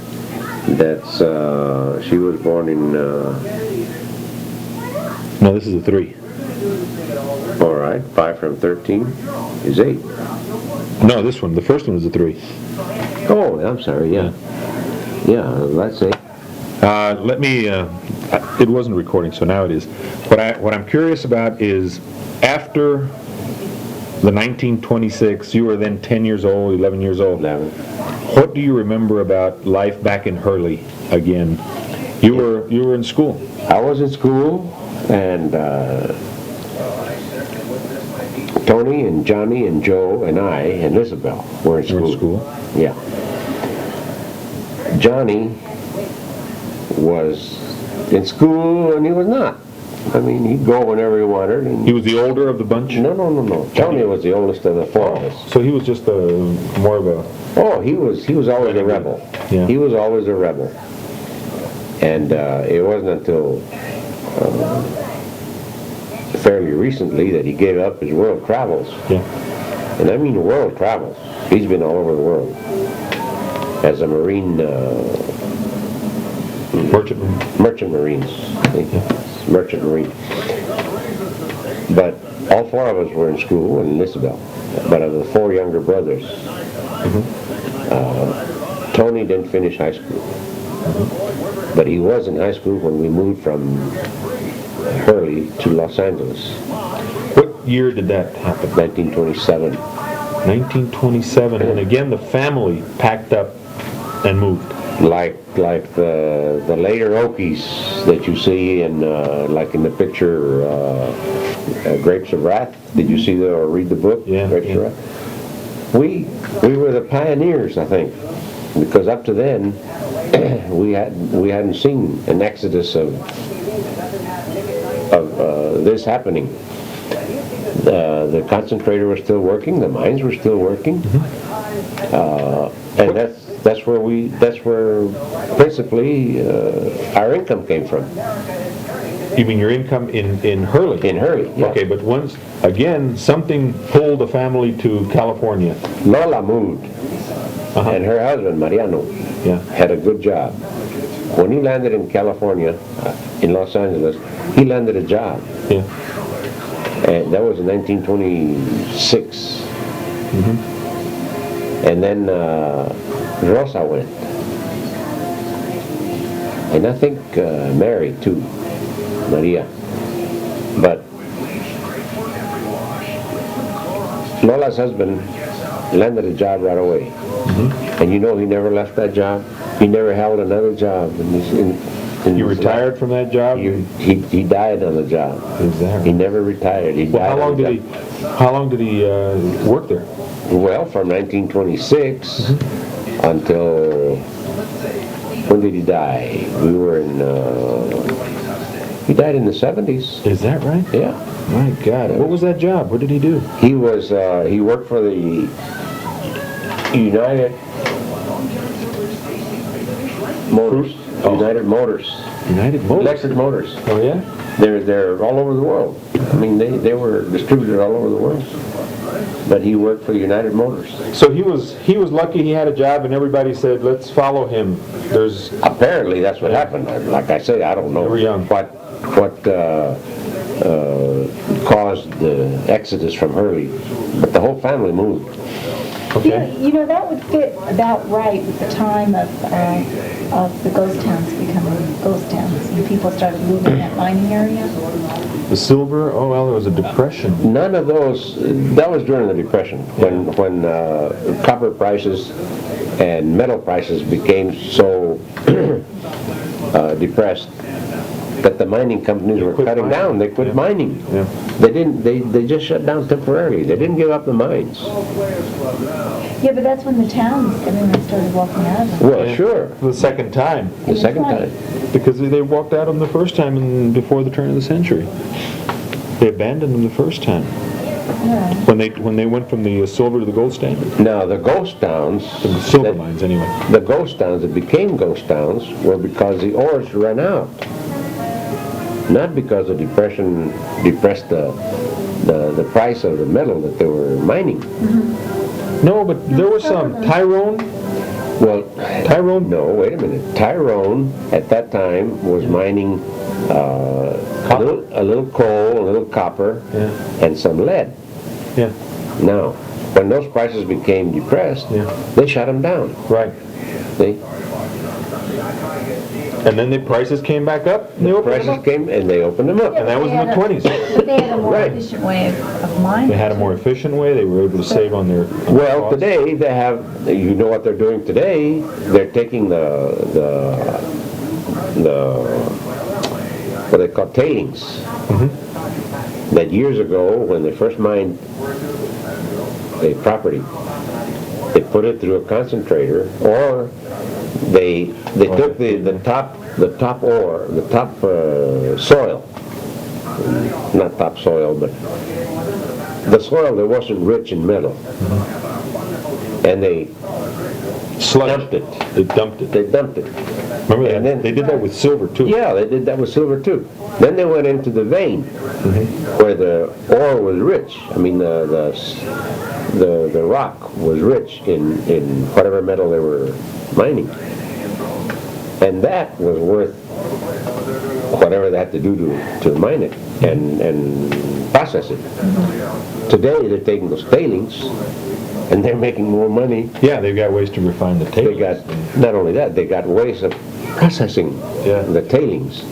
She was born in, No, this is a 3. all right, 5 from 13 is 8. No, this one. The first one is a 3. Oh, I'm sorry, yeah. Yeah, that's 8. Let me. It wasn't recording, so now it is. What I'm curious about is after the 1926. You were then 10 years old, 11 years old. 11. What do you remember about life back in Hurley again? You were in school. I was in school, and Tony and Johnny and Joe and I and Isabel were in You were school. in school. Yeah. Johnny was in school and he was not. I mean, he'd go whenever he wanted. And He was the older of the bunch. no. Johnny was the oldest of the four of us. So he was just more of a. Oh, he was always a rebel. Yeah. He was always a rebel. And it wasn't until fairly recently that he gave up his world travels. Yeah. And I mean world travels. He's been all over the world as a Marine, merchant Marines. Merchant Marine. But all four of us were in school, and Isabel. But of the four younger brothers, Tony didn't finish high school. But he was in high school when we moved from Hurley to Los Angeles, What year did that happen? 1927. 1927, and again the family packed up and moved. Like the later Okies that you see in like in the picture Grapes of Wrath. Did you see or read the book? Yeah, Grapes yeah. of Wrath. We were the pioneers, I think. because up to then, we hadn't seen an exodus of this happening. The concentrator was still working, the mines were still working, and that's where principally our income came from. You mean your income in Hurley? In Hurley, yeah. Okay, but once, again, something pulled the family to California. Lola moved, Uh-huh. and her husband, Mariano, Yeah. had a good job. When he landed in California, in Los Angeles, he landed a job. Yeah. And that was in 1926. And then Rosa went. And I think Mary too, Maria. But Lola's husband landed a job right away. And you know he never left that job. He never held another job. You retired from that job? He died on the job. Exactly. He never retired. He Well, died how on the job. how long did he work there? Well, from 1926 until, when did he die? We were in, he died in the 70s. Is that right? Yeah. My God. What was that job? What did he do? He was, he worked for the United Motors. Oh. United Motors. United Motors. Electric Motors. Oh, yeah? They're all over the world. I mean, they were distributed all over the world. But he worked for United Motors. So he was lucky he had a job, and everybody said, let's follow him. There's Apparently, that's what happened. Like I say, I don't know They were young. what caused the exodus from Hurley, but the whole family moved. okay. You know, that would fit about right with the time of the ghost towns becoming ghost towns, and people started moving in that mining area. The silver, oh, well, there was a depression. None of those, that was during the Depression, when copper prices and metal prices became so depressed that the mining companies were quit cutting mining. down. They quit Yeah. mining. Yeah. They didn't. They just shut down temporarily. They didn't give up the mines. Yeah, but that's when the towns, everyone started walking out of them. Well, sure. The second time. The second time. Because they walked out of them the first time before the turn of the century. They abandoned them the first time. Yeah. When they went from the silver to the gold standard. Now the ghost towns, The silver that- mines, anyway. the ghost towns that became ghost towns were because the ores ran out. Not because the Depression depressed the price of the metal that they were mining. No, but there was some. Tyrone? Well, Tyrone? no, wait a minute. Tyrone at that time was mining a little coal, a little copper, Yeah. and some lead. Yeah, Now, when those prices became depressed, Yeah. they shut them down. right. See? And then the prices came back up, and they opened them Prices up. came and they opened them up. And that was in the 20s. But they had a more Right. efficient way of mining. They had a more efficient way, they were able to save on their Well, costs. today they have, you know what they're doing today? They're taking the what they call tailings. That years ago, when they first mined a property, they put it through a concentrator, or they took the top ore, the top soil, not top soil, but the soil that wasn't rich in metal, and they Sludge. dumped it. They dumped it. They dumped it. Remember And that? then- They did that with silver, too. Yeah, they did that with silver too. Then they went into the vein, where the ore was rich. I mean, the rock was rich in whatever metal they were mining, and that was worth whatever they had to do to mine it and process it. Today they're taking those tailings, and they're making more money. Yeah, they've got ways to refine the They tailings. got, not only that, they got ways of processing Yeah. the tailings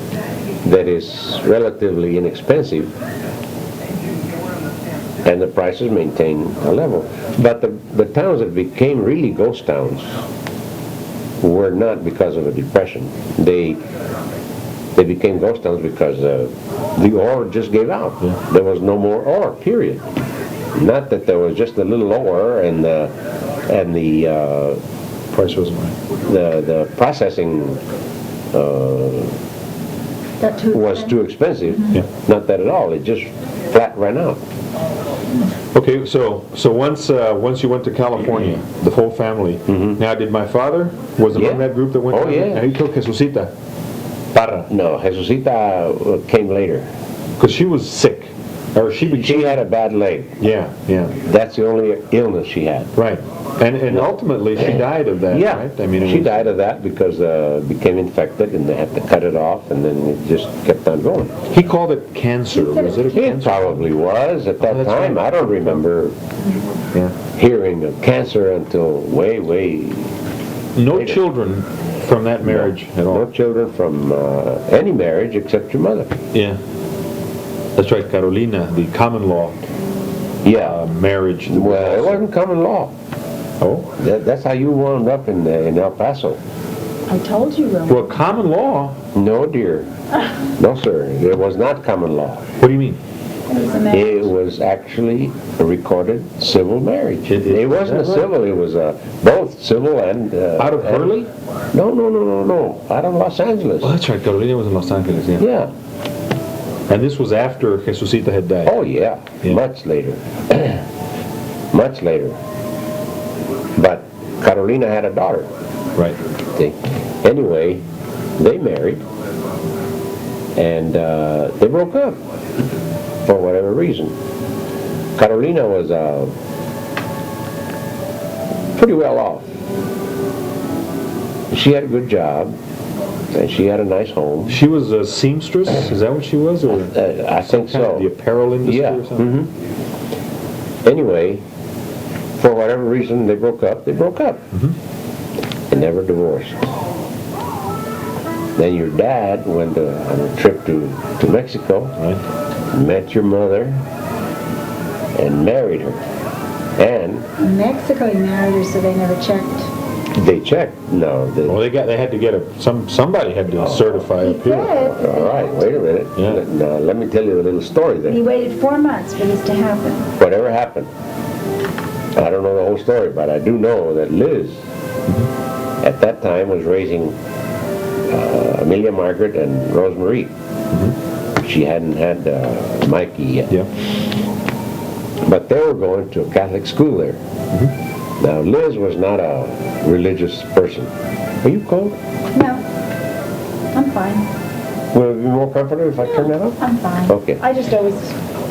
that is relatively inexpensive, and the prices maintain a level. But the towns that became really ghost towns were not because of a depression. They became ghost towns because the ore just gave out. Yeah. There was no more ore, period. Not that there was just a little ore and the Price wasn't right. the processing That too was too expensive. Yeah. Not that at all. It just flat ran out. Okay, so once you went to California, the whole family. Now, did my father was among Yeah. that group that went? Oh, down there? yeah. Now he took Jesusita Parra No, Jesusita came later. because she was sick, or she She became. had a bad leg. Yeah, yeah, That's the only illness she had. right. And ultimately she died of that. Yeah, right? I mean, it she was, died of that because became infected and they had to cut it off, and then it just kept on going. He called it cancer. Was it a It cancer? probably was at that that's time. right. I don't remember Yeah. hearing of cancer until way. No Later. children from that marriage at all. No children from any marriage except your mother. Yeah. That's right, Carolina, the common law Yeah. marriage. Well, it wasn't common law. Oh. That's how you wound up in El Paso. I told you, Roman. Well, common law. No, dear. No, sir. It was not common law. What do you mean? It was a marriage. It was actually a recorded civil marriage. It- It wasn't a is that right? civil. It was both civil and Out of and- Hurley? No. Out of Los Angeles. Well, that's right. Carolina was in Los Angeles. Yeah. Yeah. And this was after Jesusita had died. Oh, yeah. Yeah. Much later. Much later. But Carolina had a daughter. Right. See? Anyway, they married, and they broke up for whatever reason. Carolina was pretty well off. She had a good job, and she had a nice home. She was a seamstress. Is that what she was, or I think kind of the so. apparel industry Yeah. or something? Anyway, for whatever reason they broke up. They broke up. They never divorced. Then your dad went on a trip to Mexico, Right. met your mother, and married her. And In Mexico, he married her, so they never checked. they checked. No, Well, they had to get somebody had to certify He up here. said all right, wait a minute. Yeah. Now, let me tell you a little story he then. waited 4 months for this to happen. Whatever happened, I don't know the whole story, but I do know that Liz, at that time, was raising Amelia Margaret and Rosemarie. She hadn't had Mikey yet. Yeah. But they were going to a Catholic school there. Now, Liz was not a religious person. Are you cold? No, I'm fine. Will it be more comfortable if I turn that off? I'm fine. Okay. I just always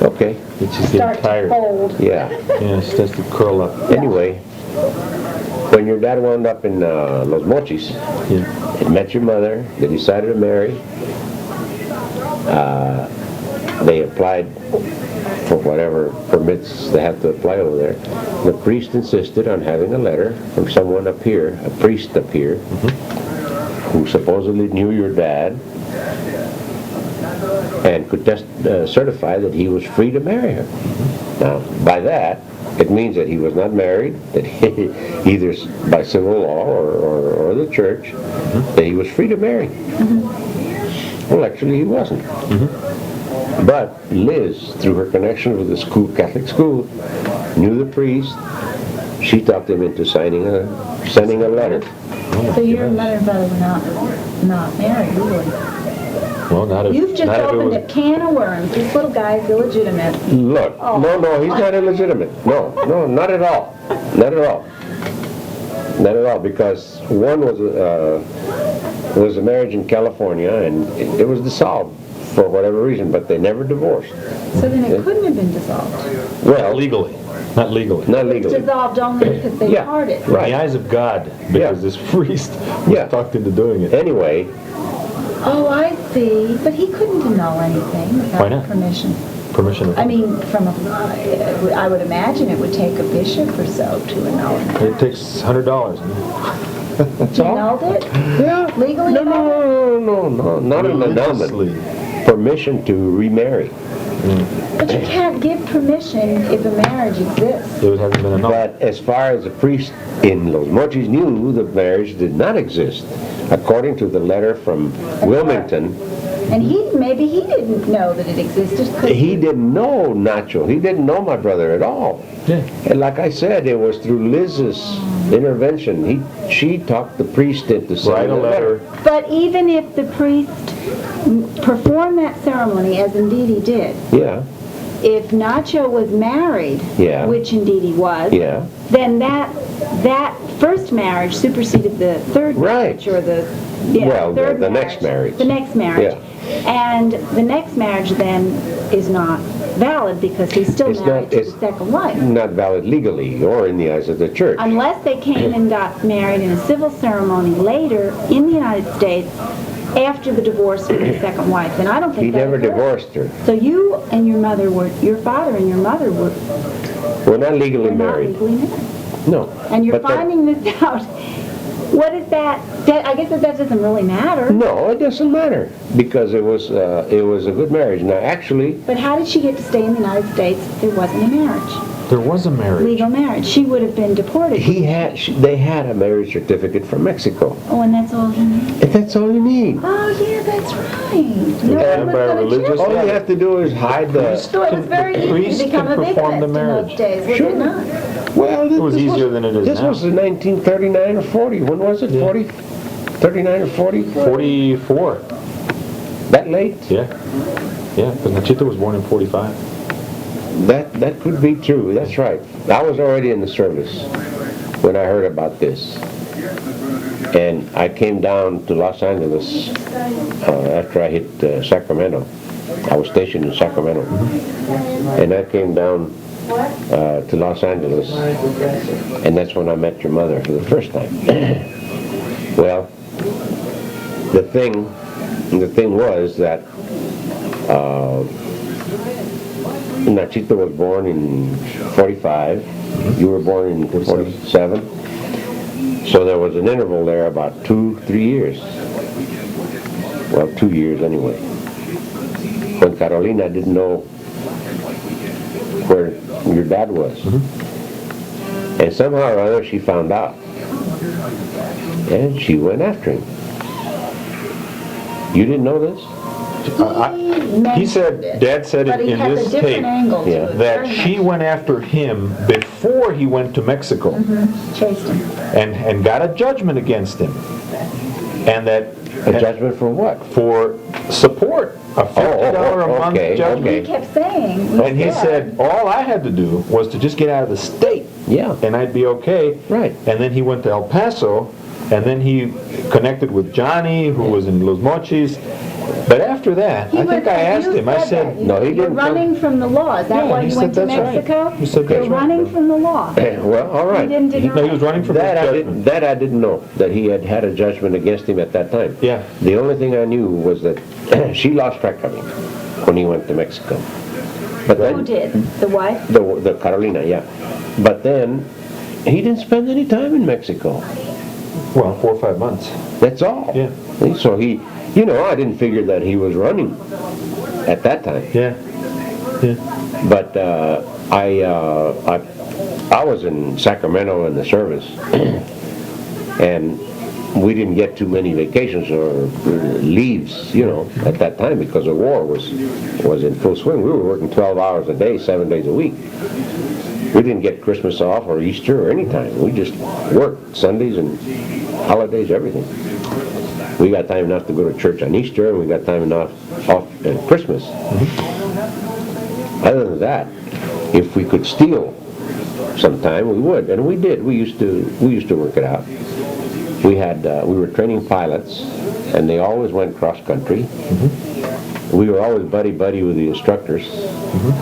Okay. She's start getting to tired. fold. Yeah. Yeah, she starts to curl up. Anyway, when your dad wound up in Los Mochis, Yeah. and met your mother, they decided to marry. They applied for whatever permits they have to apply over there. The priest insisted on having a letter from someone up here, a priest up here, who supposedly knew your dad and could certify that he was free to marry her. Now, by that, it means that he was not married, that he, either by civil law or the church, that he was free to marry. Well, actually, he wasn't. But Liz, through her connection with the school, Catholic school, knew the priest. She talked him into sending a letter. So your mother and father were not married, legally. Well, not if You've just not if it opened was. a can of worms. This little guy's illegitimate. Look, no, he's not illegitimate. No, not at all. Not at all. Not at all, because one was a marriage in California, and it was dissolved for whatever reason, but they never divorced. So then it couldn't have been dissolved. Well, Legally, not legally. not It's legally. dissolved only because they Yeah. parted. In Right. the eyes of God, because Yeah. this priest was Yeah. talked into doing it. Anyway, Oh, I see. But he couldn't annul anything Why without not? permission. Permission. I mean, I would imagine it would take a bishop or so to annul it. It takes $100. that's You all. annulled it? Yeah. Legally No, annulled? not an annulment. Religiously. Permission to remarry. But you can't give permission if a marriage exists. It hasn't been enough. But as far as the priest in Los Mochis knew, the marriage did not exist. According to the letter from Wilmington, And maybe he didn't know that it existed. 'Cause He didn't know Nacho. He didn't know my brother at all. Yeah. And like I said, it was through Liz's intervention. She talked the priest into Write signing a letter. But even if the priest performed that ceremony, as indeed he did, Yeah, if Nacho was married, Yeah. which indeed he was, yeah. then that first marriage superseded the third Right. marriage, or the Well, third the next marriage. The next marriage. And the next marriage then is not valid because he's still It's married not- to it's- the second wife. Not valid legally or in the eyes of the church. Unless they came and got married in a civil ceremony later in the United States after the divorce from the second wife. And I don't think He that never occurred. divorced her. So you and your mother were, your father and your mother were We're not legally not married. legally married. No. And you're But that- finding this out. What is that? I guess that doesn't really matter. No, it doesn't matter because it was a good marriage. Now, actually, But how did she get to stay in the United States if there wasn't a marriage? There was a marriage. Legal marriage. She would have been deported. they had a marriage certificate from Mexico. Oh, and that's all he needed. And that's all you need. Oh, yeah, that's right. No Yeah, one was by going to religious check. All you have to do is hide the. So it was very The easy priest to become a could perform the bigamist in marriage. those days, was Sure. it not? Well, It was easier than it is This now. was in 1939 or 40. When was it? 40? 39 or 40? 44. That late? Yeah. Yeah, because Nachito was born in 45. That could be true. That's right. I was already in the service when I heard about this. And I came down to Los Angeles after I hit Sacramento. I was stationed in Sacramento. And I came down to Los Angeles, and that's when I met your mother for the first time. Well, the thing was that Nachito was born in 45. You were born in 47. So there was an interval there about 2-3 years. Well, 2 years anyway. When Carolina didn't know where your dad was. And somehow or other she found out. And she went after him. You didn't know this? He said, Dad said But it he in has a this different tape, angle to Yeah. it. that very she much. went after him before he went to Mexico Chased him. and got a judgment against him. And that A judgment for what? for support, a $50 a month okay, judgment. okay. He kept saying. And he said, all I had to do was to just get out of the state, Yeah. and I'd be okay. Right. And then he went to El Paso, and then he connected with Johnny, who was in Los Mochis. But after that, I think I asked him, I said, No, he You're didn't running from the law. Is that Yeah, why he you said went to that's right. Mexico? He said You're that's right. running from the law. Well, all right. He didn't deny. no, he was running from That his I judgment. I didn't know, that he had had a judgment against him at that time. Yeah. The only thing I knew was that she lost track of him when he went to Mexico. But Who then, did? The wife? the Carolina, yeah. But then, he didn't spend any time in Mexico. Well, 4 or 5 months. That's all. Yeah. So he, I didn't figure that he was running at that time. Yeah. Yeah. But I was in Sacramento in the service, and we didn't get too many vacations or leaves, at that time because the war was in full swing. We were working 12 hours a day, 7 days a week. We didn't get Christmas off or Easter or any time. We just worked Sundays and holidays, everything. We got time enough to go to church on Easter, and we got time enough off at Christmas. Other than that, if we could steal sometime, we would, and we did. We used to work it out. We were training pilots, and they always went cross country. We were always buddy with the instructors,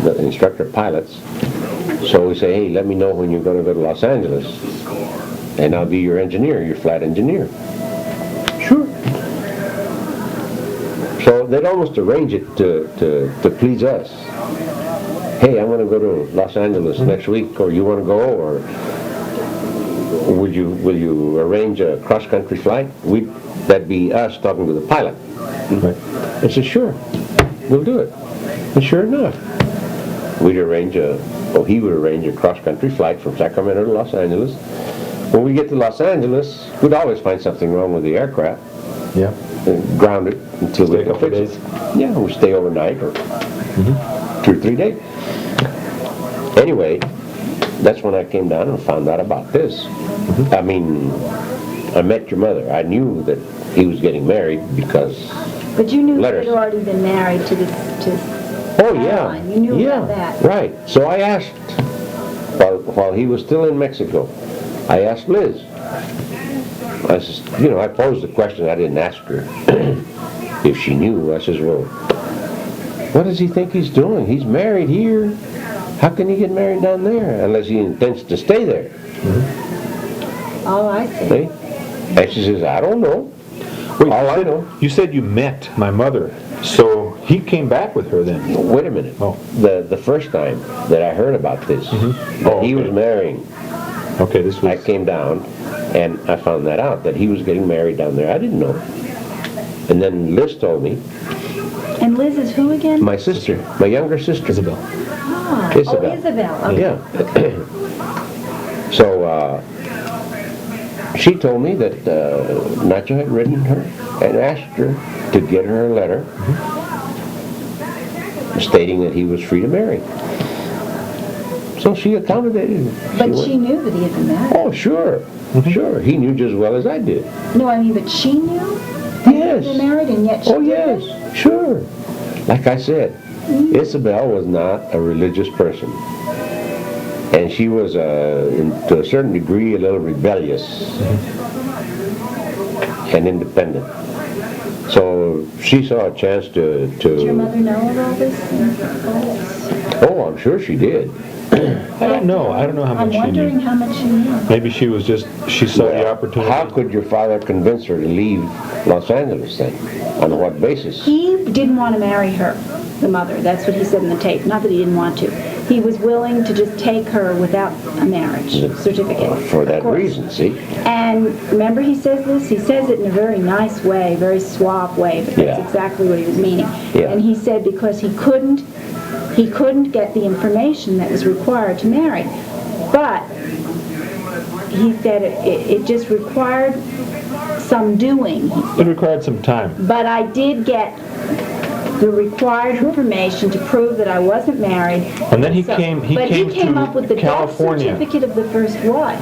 the instructor pilots. So we say, hey, let me know when you're going to go to Los Angeles, and I'll be your engineer, your flight engineer. Sure. So they'd almost arrange it to please us. Hey, I want to go to Los Angeles next week, or you want to go, or will you arrange a cross-country flight? That'd be us talking to the pilot. I said, sure, we'll do it. And sure enough, he would arrange a cross-country flight from Sacramento to Los Angeles. When we get to Los Angeles, we'd always find something wrong with the aircraft. Yeah. ground it until Stay we a can couple fix days? it. Yeah, we stay overnight or 2 or 3 days. Anyway, that's when I came down and found out about this. I mean, I met your mother. I knew that he was getting married because, But you knew Letters. he'd already been married to oh yeah, Caroline. You knew yeah, about that. right. So I asked, while he was still in Mexico, I asked Liz. I says, I posed the question. I didn't ask her if she knew. I says, well, what does he think he's doing? He's married here. How can he get married down there unless he intends to stay there? Oh, I see. See? And she says, I don't know. Wait, All I know. you said you met my mother, so he came back with her then? Wait a minute. Oh. The first time that I heard about this, that he was okay. marrying, Okay, this I was... came down and I found that out, that he was getting married down there. I didn't know. And then Liz told me, And Liz is who again? my sister, my younger sister. Isabel. Oh, Isabel. Oh, Isabel. Okay. Yeah. So she told me that Nacho had written her and asked her to get her a letter stating that he was free to marry. So she accommodated him. But she knew that he had been married. Oh, sure. Sure. He knew just as well as I did. No, I mean, but she knew Yes. he had been married, and yet she Oh, didn't? yes. Sure. Like I said, Isabel was not a religious person. And she was, to a certain degree, a little rebellious and independent. So she saw a chance to... Did your mother know of all this? Oh, I'm sure she did. I don't know how I'm much she wondering knew. how much she knew. Maybe she was just, she saw the opportunity. How could your father convince her to leave Los Angeles then? On what basis? He didn't want to marry her, the mother. That's what he said in the tape. Not that he didn't want to. He was willing to just take her without a marriage certificate. For of that course. reason, see? And remember he says this? He says it in a very nice way, very suave way, but that's Yeah. exactly what he was meaning. Yeah. And he said because he couldn't get the information that was required to marry. But he said it just required some doing. It required some time. But I did get the required information to prove that I wasn't married. And then he So- came but he came to up with the California. death certificate of the first wife.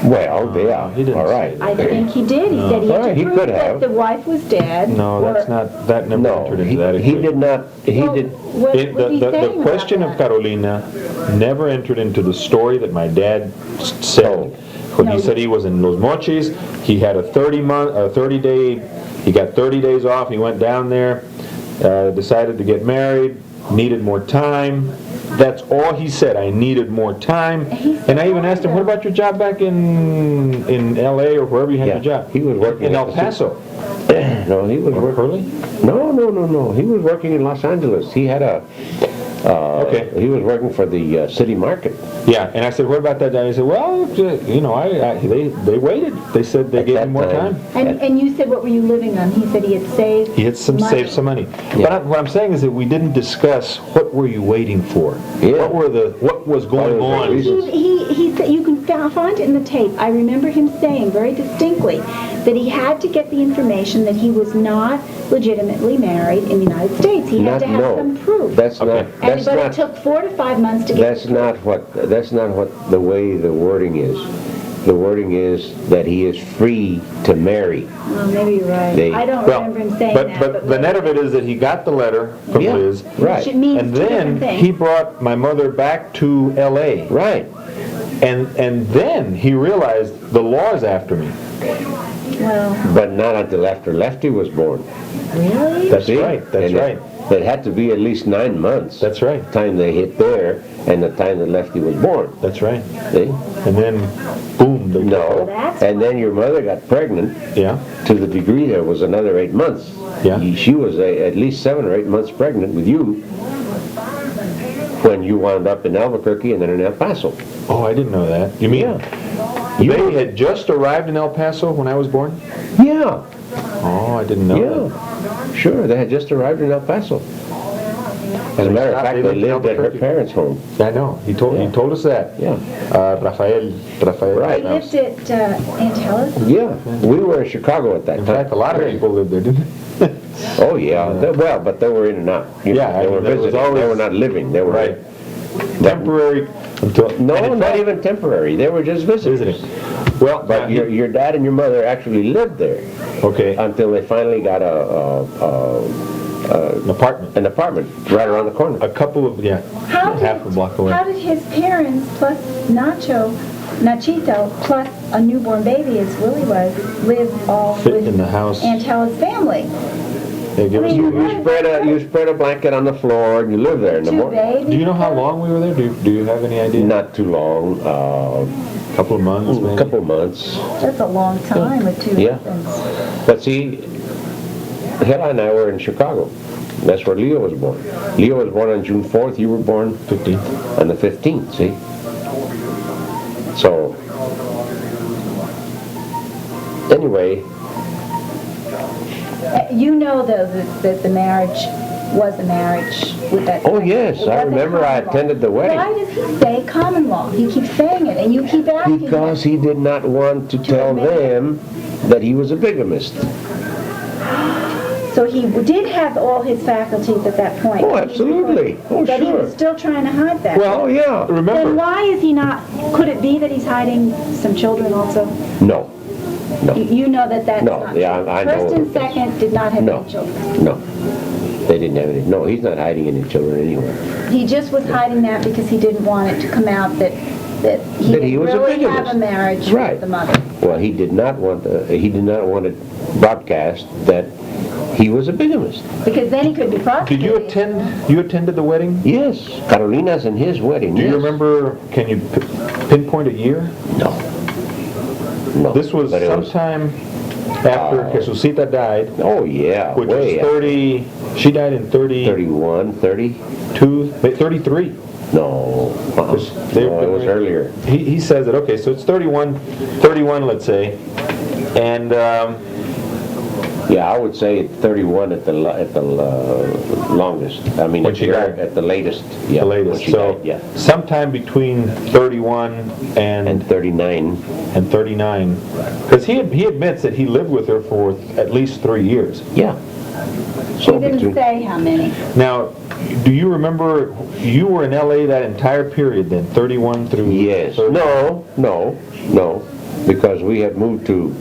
Well, yeah, he didn't all say right. I think he did. He said he Well, had he to prove could that have. the wife was dead. No, or- that's not, that never No, entered into he, that. he did not, he Well, did, What, It, what are you the saying about question of that? Carolina never entered into the story that my dad said. When No. he said he was in Los Mochis, he had a 30-day, he got 30 days off, he went down there, decided to get married, needed more time. That's all he said. I needed more time. And I even asked him, what about your job back in L.A. or wherever you had Yeah, your job? he was working in at El the Paso. no, he was working, Hurley? no, he was working in Los Angeles. He had a, Okay. he was working for the city market. Yeah, and I said, what about that guy? He said, well, they waited. They said they At gave that him more time. And you said, what were you living on? He said he had saved He had money. saved some money. But what I'm saying is that we didn't discuss what were you waiting for? Yeah. What was going What was the on? reason? He said, you can find it in the tape. I remember him saying very distinctly that he had to get the information that he was not legitimately married in the United States. He had to have some proof. That's Okay. not, that's But it not, took 4 to 5 months to get that's not what the way the wording is. The wording is that he is free to marry. Well, maybe you're right. They- I don't Well, remember him saying but that. but the net of it is that he got the letter from Yeah, Liz, right. Which means and two then different he things. brought my mother back to L.A. Right. and then he realized the law's after me. Well, But not until after Lefty was born. really? That's See? right. That's And right. It had to be at least 9 months. That's right. The time they hit there and the time that Lefty was born. That's right. See? And then, boom. They No. That's And then your mother got pregnant Yeah. to the degree there was another 8 months. Yeah. She was at least 7 or 8 months pregnant with you when you wound up in Albuquerque and then in El Paso. Oh, I didn't know that. You mean they had just arrived in El Paso when I was born? Yeah. Oh, I didn't know that. Yeah. Sure, they had just arrived in El Paso. As a matter of fact, they lived in lived at her Albuquerque. parents' home. I know, he told us that. Yeah. Rafael. Right. He lived at Aunt Helen's. Yeah, we were in Chicago at that In time. fact, a lot of people lived there, didn't they? Oh, yeah, well, but they were in and out. You know, Yeah, I they mean, were there was visiting, they always- were not living, they were... Right. Temporary until... No, and in not fact, even temporary, they were just visiting. Well, But your dad and your mother actually lived there okay, until they finally got an apartment. an apartment right around the corner. A couple of, half a block away. How did his parents plus Nachito, plus a newborn baby as Willie was, live all Fit with in the house. Aunt Helen's family? They give us I mean, You spread a blanket on the floor and you live there in the Two morning. babies? Do you know how long we were there? Do you have any idea? Not too long, Couple of months, a maybe? couple of months. That's a long time with two Yeah. infants. But see, Hela and I were in Chicago. That's where Leo was born. Leo was born on June 4th. You were born 15th. on the 15th, see? So, anyway, You know, though, that the marriage was a marriage with that... oh yes, It I wasn't remember I common law. attended the Why wedding. does he say common law? He keeps saying it, and you keep asking Because him. he did not want to tell admit it. them that he was a bigamist. So he did have all his faculties at that point. Oh, absolutely. Oh, But he sure. was still trying to hide that. Oh, yeah. Then Remember, why is he not... Could it be that he's hiding some children also? No, You know that that's No, not yeah, true. I know. First and second did not have No. any children. no. They didn't have any. No, he's not hiding any children anywhere. He just was hiding that because he didn't want it to come out that he That he didn't was a really have bigamist. a marriage Right. with the mother. Well, he did not want to broadcast that he was a bigamist. Because then he could be did prosecuted. you attended the wedding? Yes, Carolina's and his wedding. Do you yes. remember, can you pinpoint a year? No. No. This was but it sometime after Jesusita died, Oh, yeah, which was way 30, she died in 31, 30? 33. No. They- No, it was earlier. He says it, okay, so it's 31, let's say, and, Yeah, I would say 31 at the longest. I mean, When she died. at the latest. Yeah, the when latest, she so died, yeah. sometime between 31 And 39. and 39, because he admits that he lived with her for at least 3 years. Yeah. He So didn't between, say how many. Now, do you remember, you were in LA that entire period then, 31 through... yes. 30? No, because we had moved to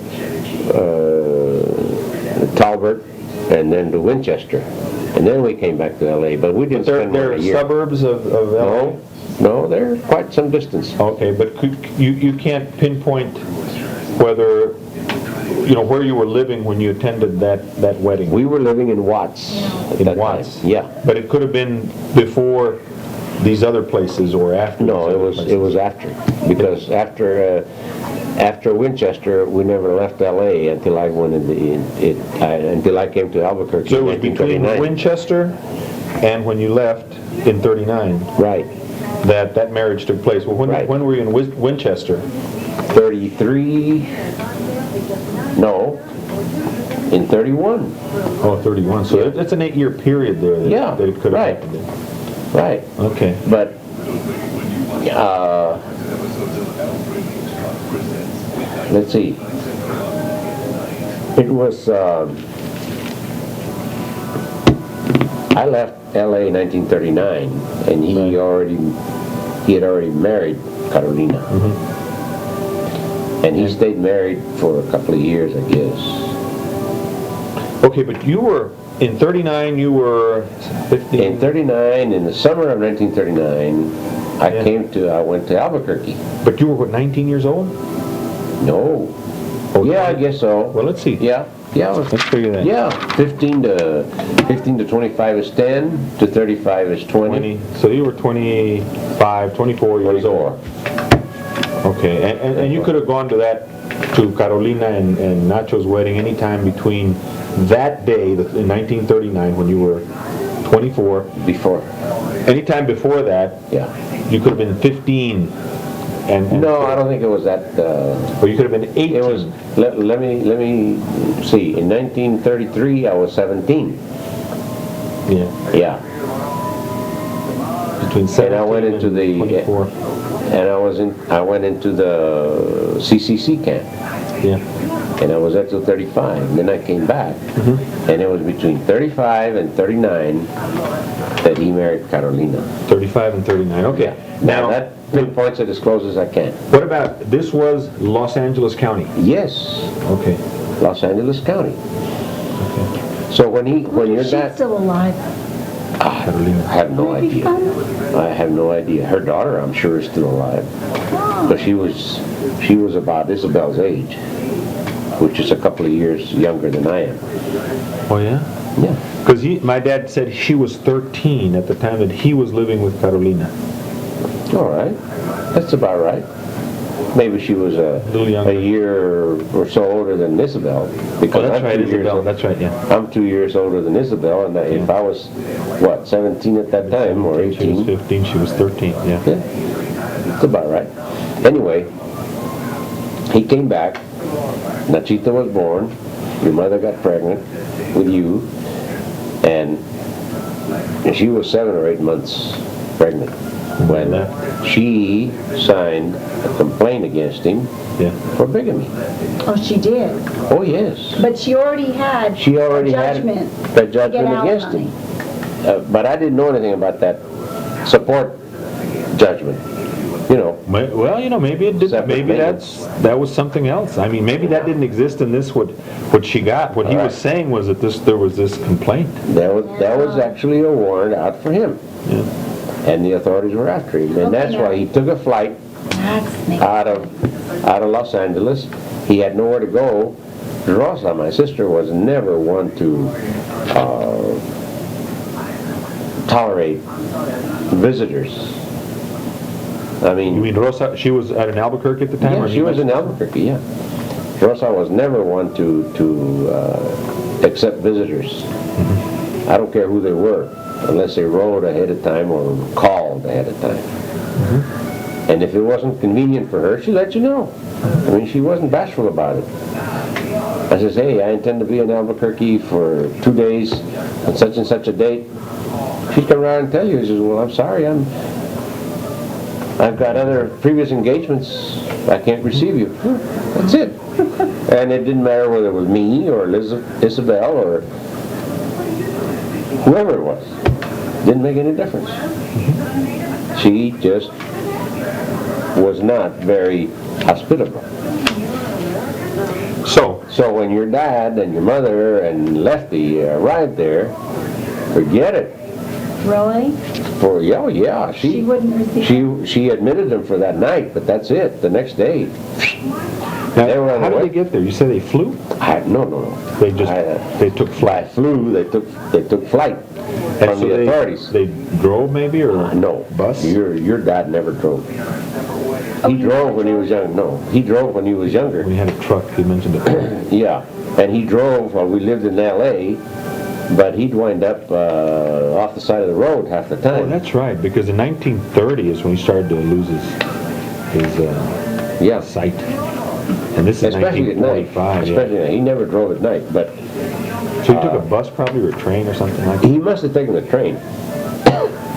Talbot and then to Winchester. And then we came back to LA, but we didn't spend more They're than a year. suburbs of LA? No, they're quite some distance. Okay, but you can't pinpoint whether, where you were living when you attended that wedding? We were living in Watts at In that Watts? time. Yeah. But it could have been before these other places or after? No, these it other was places? after, because after Winchester, we never left LA until I went until I came to Albuquerque So it in was between 1939. Winchester and when you left in 39 Right, that marriage took place. Well, Right. when were you in Winchester? 33. No, in 31. Oh, 31. So Yeah. it's an 8-year period there Yeah, that it could have right. happened in. Right, Okay. but let's see. It was. I left LA in 1939, and he had already married Carolina, and he stayed married for a couple of years, I guess. Okay, but you were, in 39, you were 15? In 39, in the summer of 1939, I went to Albuquerque. But you were, what, 19 years old? No. Oh, Yeah, I guess so. Well, let's see. Yeah, I was. Let's figure that. Yeah, 15 to 25 is 10, to 35 is 20. 20. So you were 25, 24 years 24. old. Okay, and you could have gone to Carolina and Nacho's wedding anytime between that day, in 1939, when you were 24. Before. Anytime before that, Yeah. you could have been 15. And No, I don't think it was that. Or you could have been 18. It was. Let me see. In 1933, I was 17. Yeah. Yeah. Between And 17 I went into and the, 24. and I went into the CCC camp. Yeah. And I was there till 35, and then I came back, and it was between 35 and 39 that he married Carolina. 35 and 39. Okay. Now that pinpoints it as close as I can. What about, this was Los Angeles County? Yes, Okay. Los Angeles County. Okay. So when your She's dad, still alive. I Carolina. have no idea. I have no idea. Her daughter, I'm sure, is still alive, but she was about Isabel's age, which is a couple of years younger than I am. Oh, yeah? Yeah. Because my dad said she was 13 at the time that he was living with Carolina. All right, that's about right. Maybe she was a little younger. year or so older than Isabel. Because Oh, that's I'm right, 2 years Isabel. old. That's right, yeah. I'm 2 years older than Isabel, and if I was, 17 at that time, or She was 18, 15, she was 13, yeah. yeah, that's about right. Anyway, he came back, Nachita was born, your mother got pregnant with you, and she was 7 or 8 months pregnant when she signed a complaint against him Yeah. for bigamy. Oh, she did. Oh, yes. But she already had She already a had judgment. the Get judgment out, against honey. him. But I didn't know anything about that support judgment. Well, maybe it did. Separate Maybe maintenance. that was something else. I mean, maybe that didn't exist in this. What she got. What he All was right. saying was that there was this complaint. That was actually a warrant out for him. Yeah. And the authorities were after him. And that's why he took a flight That's me. out of Los Angeles. He had nowhere to go. Rosa, my sister, was never one to tolerate visitors. I You mean, mean Rosa? She was at an Albuquerque at the time. yeah, or she was in Albuquerque, yeah. Rosa was never one to accept visitors. I don't care who they were, unless they wrote ahead of time or called ahead of time. And if it wasn't convenient for her, she let you know. I mean, she wasn't bashful about it. I says, hey, I intend to be in Albuquerque for 2 days on such and such a date. She'd come around and tell you, she says, well, I'm sorry, I've got other previous engagements. I can't receive you. That's it. And it didn't matter whether it was me or Isabel or whoever it was. Didn't make any difference. She just was not very hospitable. So when your dad and your mother and Lefty arrived there, forget it. Really? Yeah, She wouldn't receive she admitted them for that night, but that's it. The next day, Now, they were on how the did way. they get there? You said they flew? No. They just they took I flight. flew. They took flight And from so the authorities. They drove maybe or No, bus? Your dad never drove. He drove when he was young. No, he drove when he was younger. When he had a truck, he mentioned it. Yeah, and he drove while we lived in L.A., but he'd wind up off the side of the road half the Oh, time. that's right. Because in 1930 is when he started to lose his Yeah, sight. And this is especially at night. 1945. Yeah. Especially at night. He never drove at night, but So he took a bus probably or a train or something like that? he must have taken the train.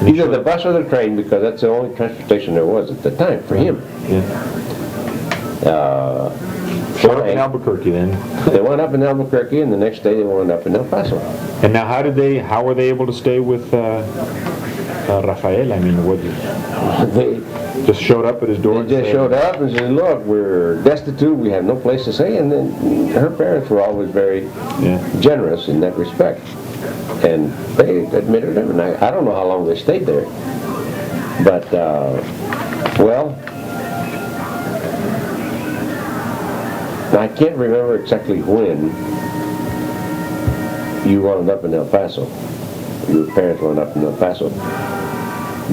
Either the bus or the train, because that's the only transportation there was at the time for him. Yeah. Showed up in flying. Albuquerque then. They went up in Albuquerque, and the next day they wound up in El Paso. And now how were they able to stay with Rafael? I mean, They just showed up at his door and just said, showed up and said, look, we're destitute, we have no place to stay, and then her parents were always very Yeah. generous in that respect. And they admitted him, and I don't know how long they stayed there. But, I can't remember exactly when you wound up in El Paso. Your parents wound up in El Paso.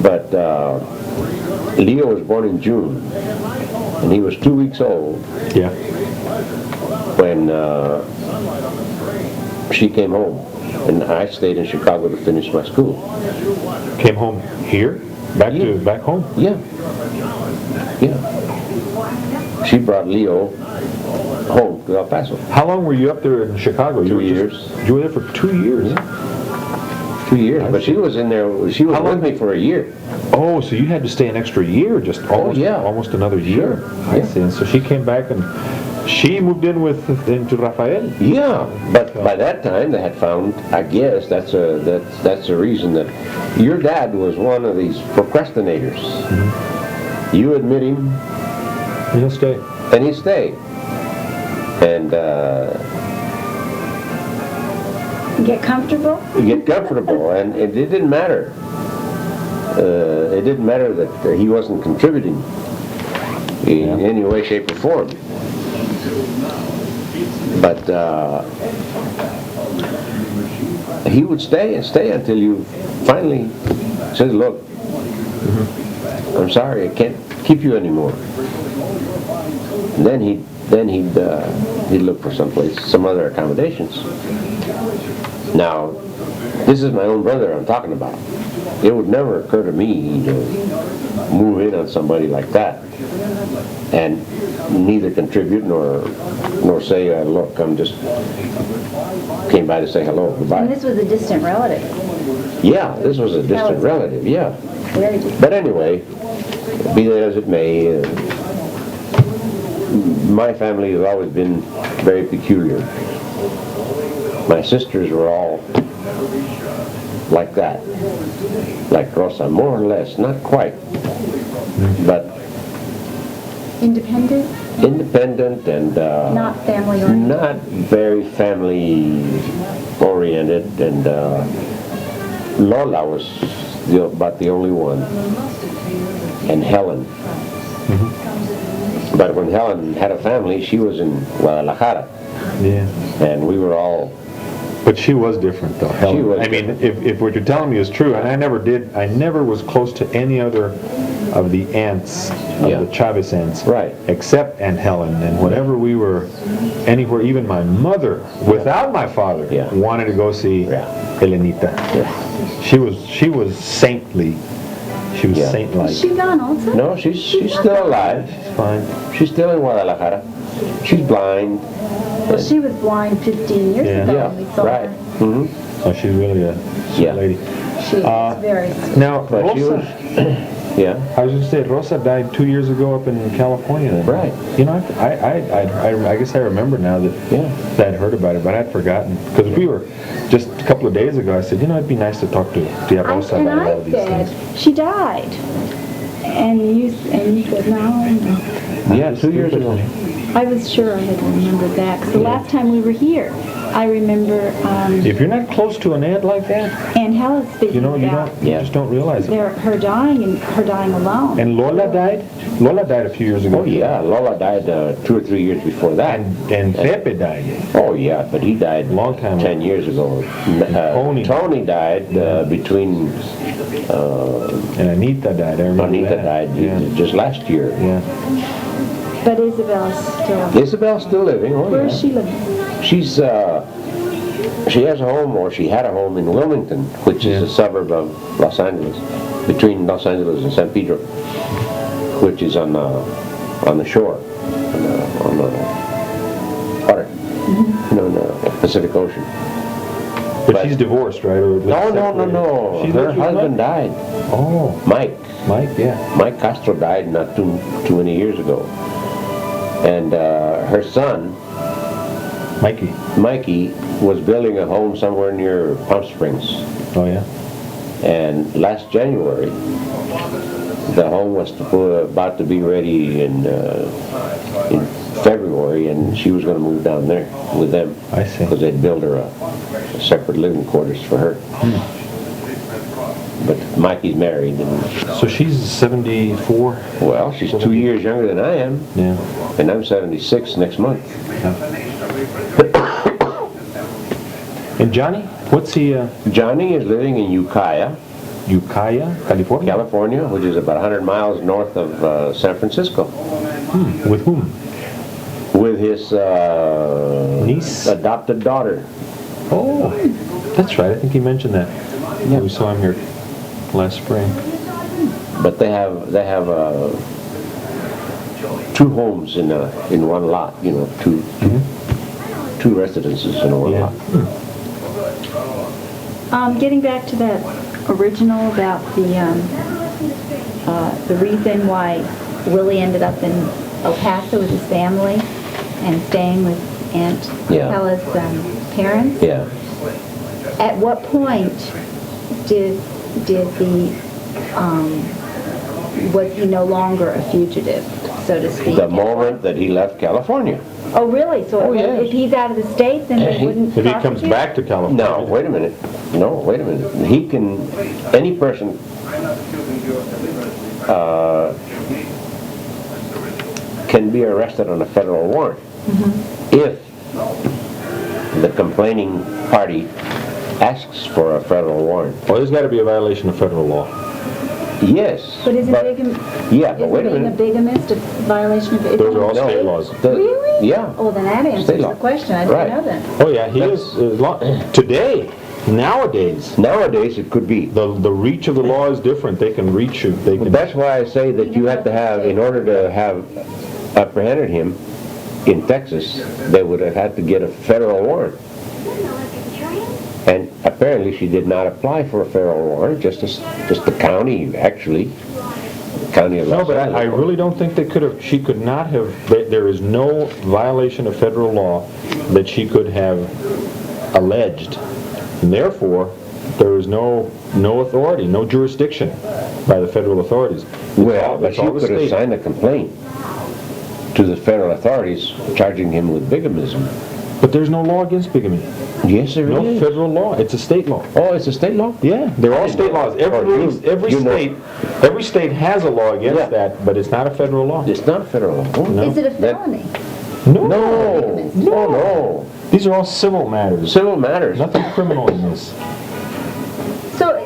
But Leo was born in June, and he was 2 weeks old Yeah. when she came home. And I stayed in Chicago to finish my school. Came home here? Yeah. Back home? Yeah. She brought Leo home to El Paso. How long were you up there in Chicago? 2 years. You were there for 2 years? 2 years, but she was in there, she was How long? with me for a year. Oh, so you had to stay an extra year, just almost, yeah. almost another year. Sure, I yeah. see. And so she came back and she moved in into Rafael. Yeah, but by that time they had found, I guess that's the reason that your dad was one of these procrastinators. You admit him, And he'll stay. and he stayed. And Get comfortable? get comfortable, and it didn't matter. It didn't matter that he wasn't contributing in any way, shape, or form. But he would stay and stay until you finally said, "Look, I'm sorry, I can't keep you anymore." And then he'd look for some other accommodations. Now, this is my own brother I'm talking about. It would never occur to me to move in on somebody like that and neither contribute nor say, "Look, I'm just came by to say hello, And goodbye." this was a distant relative. Yeah, this was a distant relative, yeah. Very distant. But anyway, be that as it may, my family has always been very peculiar. My sisters were all like that, like Rosa, more or less, not quite, but Independent, independent and not family oriented. not very family oriented, and Lola was about the only one, and Helen. But when Helen had a family, she was in Guadalajara, Yeah. and we were all. But she was different, though. Helen. She was I mean, if what you're telling me is true, and I never was close to any other of the aunts, Yeah. the Chavez aunts, Right. except Aunt Helen. And whenever we were anywhere, even my mother, without my father, Yeah. wanted to go see Yeah. Elenita. Yeah. She was saintly. She was Yeah. saint-like. Is she gone also? No, she's still alive. She's fine. She's still in Guadalajara. She's blind. Well, she was blind 15 years Yeah. ago Yeah, when we saw right. her. Hmm. So she's really a sweet Yeah. lady. She is very sweet. Now, But she Rosa, was. Yeah. I was going to say, Rosa died 2 years ago up in California. And, Right. You know, I guess I remember now that I'd heard about it, but I'd forgotten. Because we were, just a couple of days ago, I said, it'd be nice to talk to Tia Rosa And about all I of these said, things. she died. And you said, no. Yeah, 2 years ago. I was sure I had remembered that. 'Cause the last time we were here, I remember If you're not close to an aunt like that, Aunt Helen speaking you about just don't realize it. her dying and her dying alone. And Lola died? Lola died a few years ago. Oh yeah, Lola died 2 or 3 years before that. And Pepe died. Oh yeah, but he died Long time ago. 10 years ago. Tony. Died between And Anita died, I remember Anita that. died Yeah. just last year. Yeah. But Isabel's still. Isabel's still living. Oh Where yeah. is she living? She's she has a home, or she had a home in Wilmington, which is a suburb of Los Angeles, between Los Angeles and San Pedro, which is on the shore, on the water, in the Pacific Ocean. But she's divorced, right? Or No. She Her lives with husband Mike? died. Oh, Mike yeah. Mike Castro died not too many years ago, and her son Mikey was building a home somewhere near Palm Springs. Oh, yeah. And last January, the home was about to be ready in February, and she was going to move down there with them. I see. Because they'd build her a separate living quarters for her. But Mikey's married, and So she's 74? well, she's 2 years younger than I am, Yeah. and I'm 76 next month. And Johnny? What's he, Johnny is living in Ukiah, Ukiah, California? California, which is about 100 miles north of San Francisco, With whom? with his Niece? adopted daughter. Oh, that's right. I think he mentioned that. Yeah. We saw him here last spring. But they have 2 homes in one lot. Two residences in one Yeah. lot. Getting back to that original about the reason why Willie ended up in El Paso with his family and staying with Aunt Yeah. Hella's parents. Yeah. At what point did the was he no longer a fugitive, so to speak? The moment that he left California. Oh, really? So Oh, yes. if he's out of the state, then they wouldn't If he comes prosecute? back to California. No, wait a minute. No, wait a minute. He can, any person can be arrested on a federal warrant if the complaining party asks for a federal warrant. Well, there's got to be a violation of federal law. Yes. But isn't yeah, but wait a being a minute. bigamist a violation of... Those are all No. state laws. Really? Yeah. Oh, then that answers State the law. question. I Right. didn't know that. Oh, yeah, he is, today, nowadays, Nowadays, it could be. the reach of the law is different. They can reach you. They can, That's why I say that you have to have, in order to have apprehended him in Texas, they would have had to get a federal warrant. And apparently she did not apply for a federal warrant, just the county, actually. County of no, Los but Angeles. I really don't think they could have, she could not have, there is no violation of federal law that she could have alleged. And therefore, there is no authority, no jurisdiction by the federal authorities. Well, but It's she all the could have state. signed a complaint to the federal authorities charging him with bigamism. But there's no law against bigamy. Yes, there No is. federal law. It's a state law. Oh, it's a state law? Yeah, they're all state laws. Every state has a law against Yeah. that, but it's not a federal law. It's not a federal law. Oh, No. Is it a That- felony? No, no. These are all civil matters. Civil matters. Nothing criminal in this. So,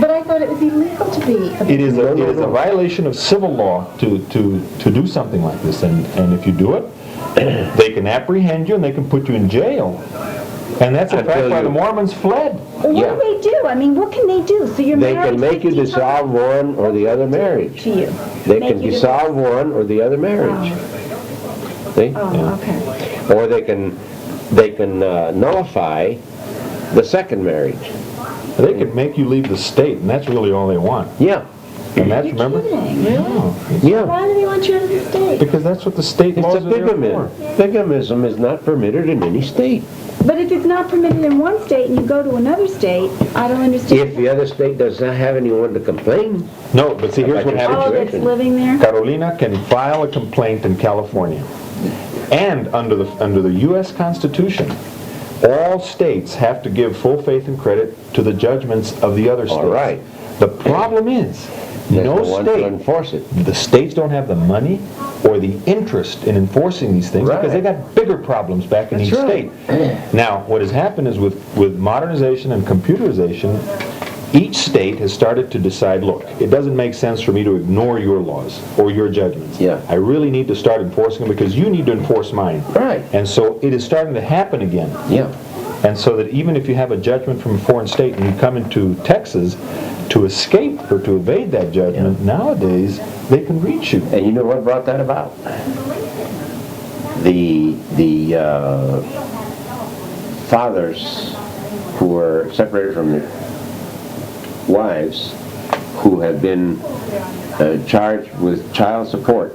but I thought it was illegal to be a It is a violation of civil law to do something like this, and if you do it, they can apprehend you and they can put you in jail. And that's in fact Until why the you- Mormons fled. Well, Yeah. what do they do? I mean, what can they do? So you're They married can make you 50 dissolve one or the other marriage. to you. They Make can you dissolve one or the other marriage. See? Oh, okay. Or they can nullify the second marriage. They can make you leave the state, and that's really all they want. Yeah, And that's, You're remember? kidding, really? yeah. Why do they want you out of the state? Because that's what the state It's laws a are there for. bigamism. Bigamism is not permitted in any state. But if it's not permitted in one state and you go to another state, I don't understand. If the other state does not have anyone to complain, No, but see, here's what About your happens. Oh, that's situation. living there? Carolina can file a complaint in California. And under the U.S. Constitution, all states have to give full faith and credit to the judgments of the other states. All right. The problem is, there's no no one to state, enforce it. the states don't have the money or the interest in enforcing these things because they Right. got bigger problems back in That's each right. state. Now, what has happened is with modernization and computerization, each state has started to decide, look, it doesn't make sense for me to ignore your laws or your judgments. Yeah. I really need to start enforcing them because you need to enforce mine. Right. And so it is starting to happen again. Yeah. And so that even if you have a judgment from a foreign state and you come into Texas to escape or to evade that judgment, nowadays they can reach you. And you know what brought that about? The fathers who were separated from their wives, who had been charged with child support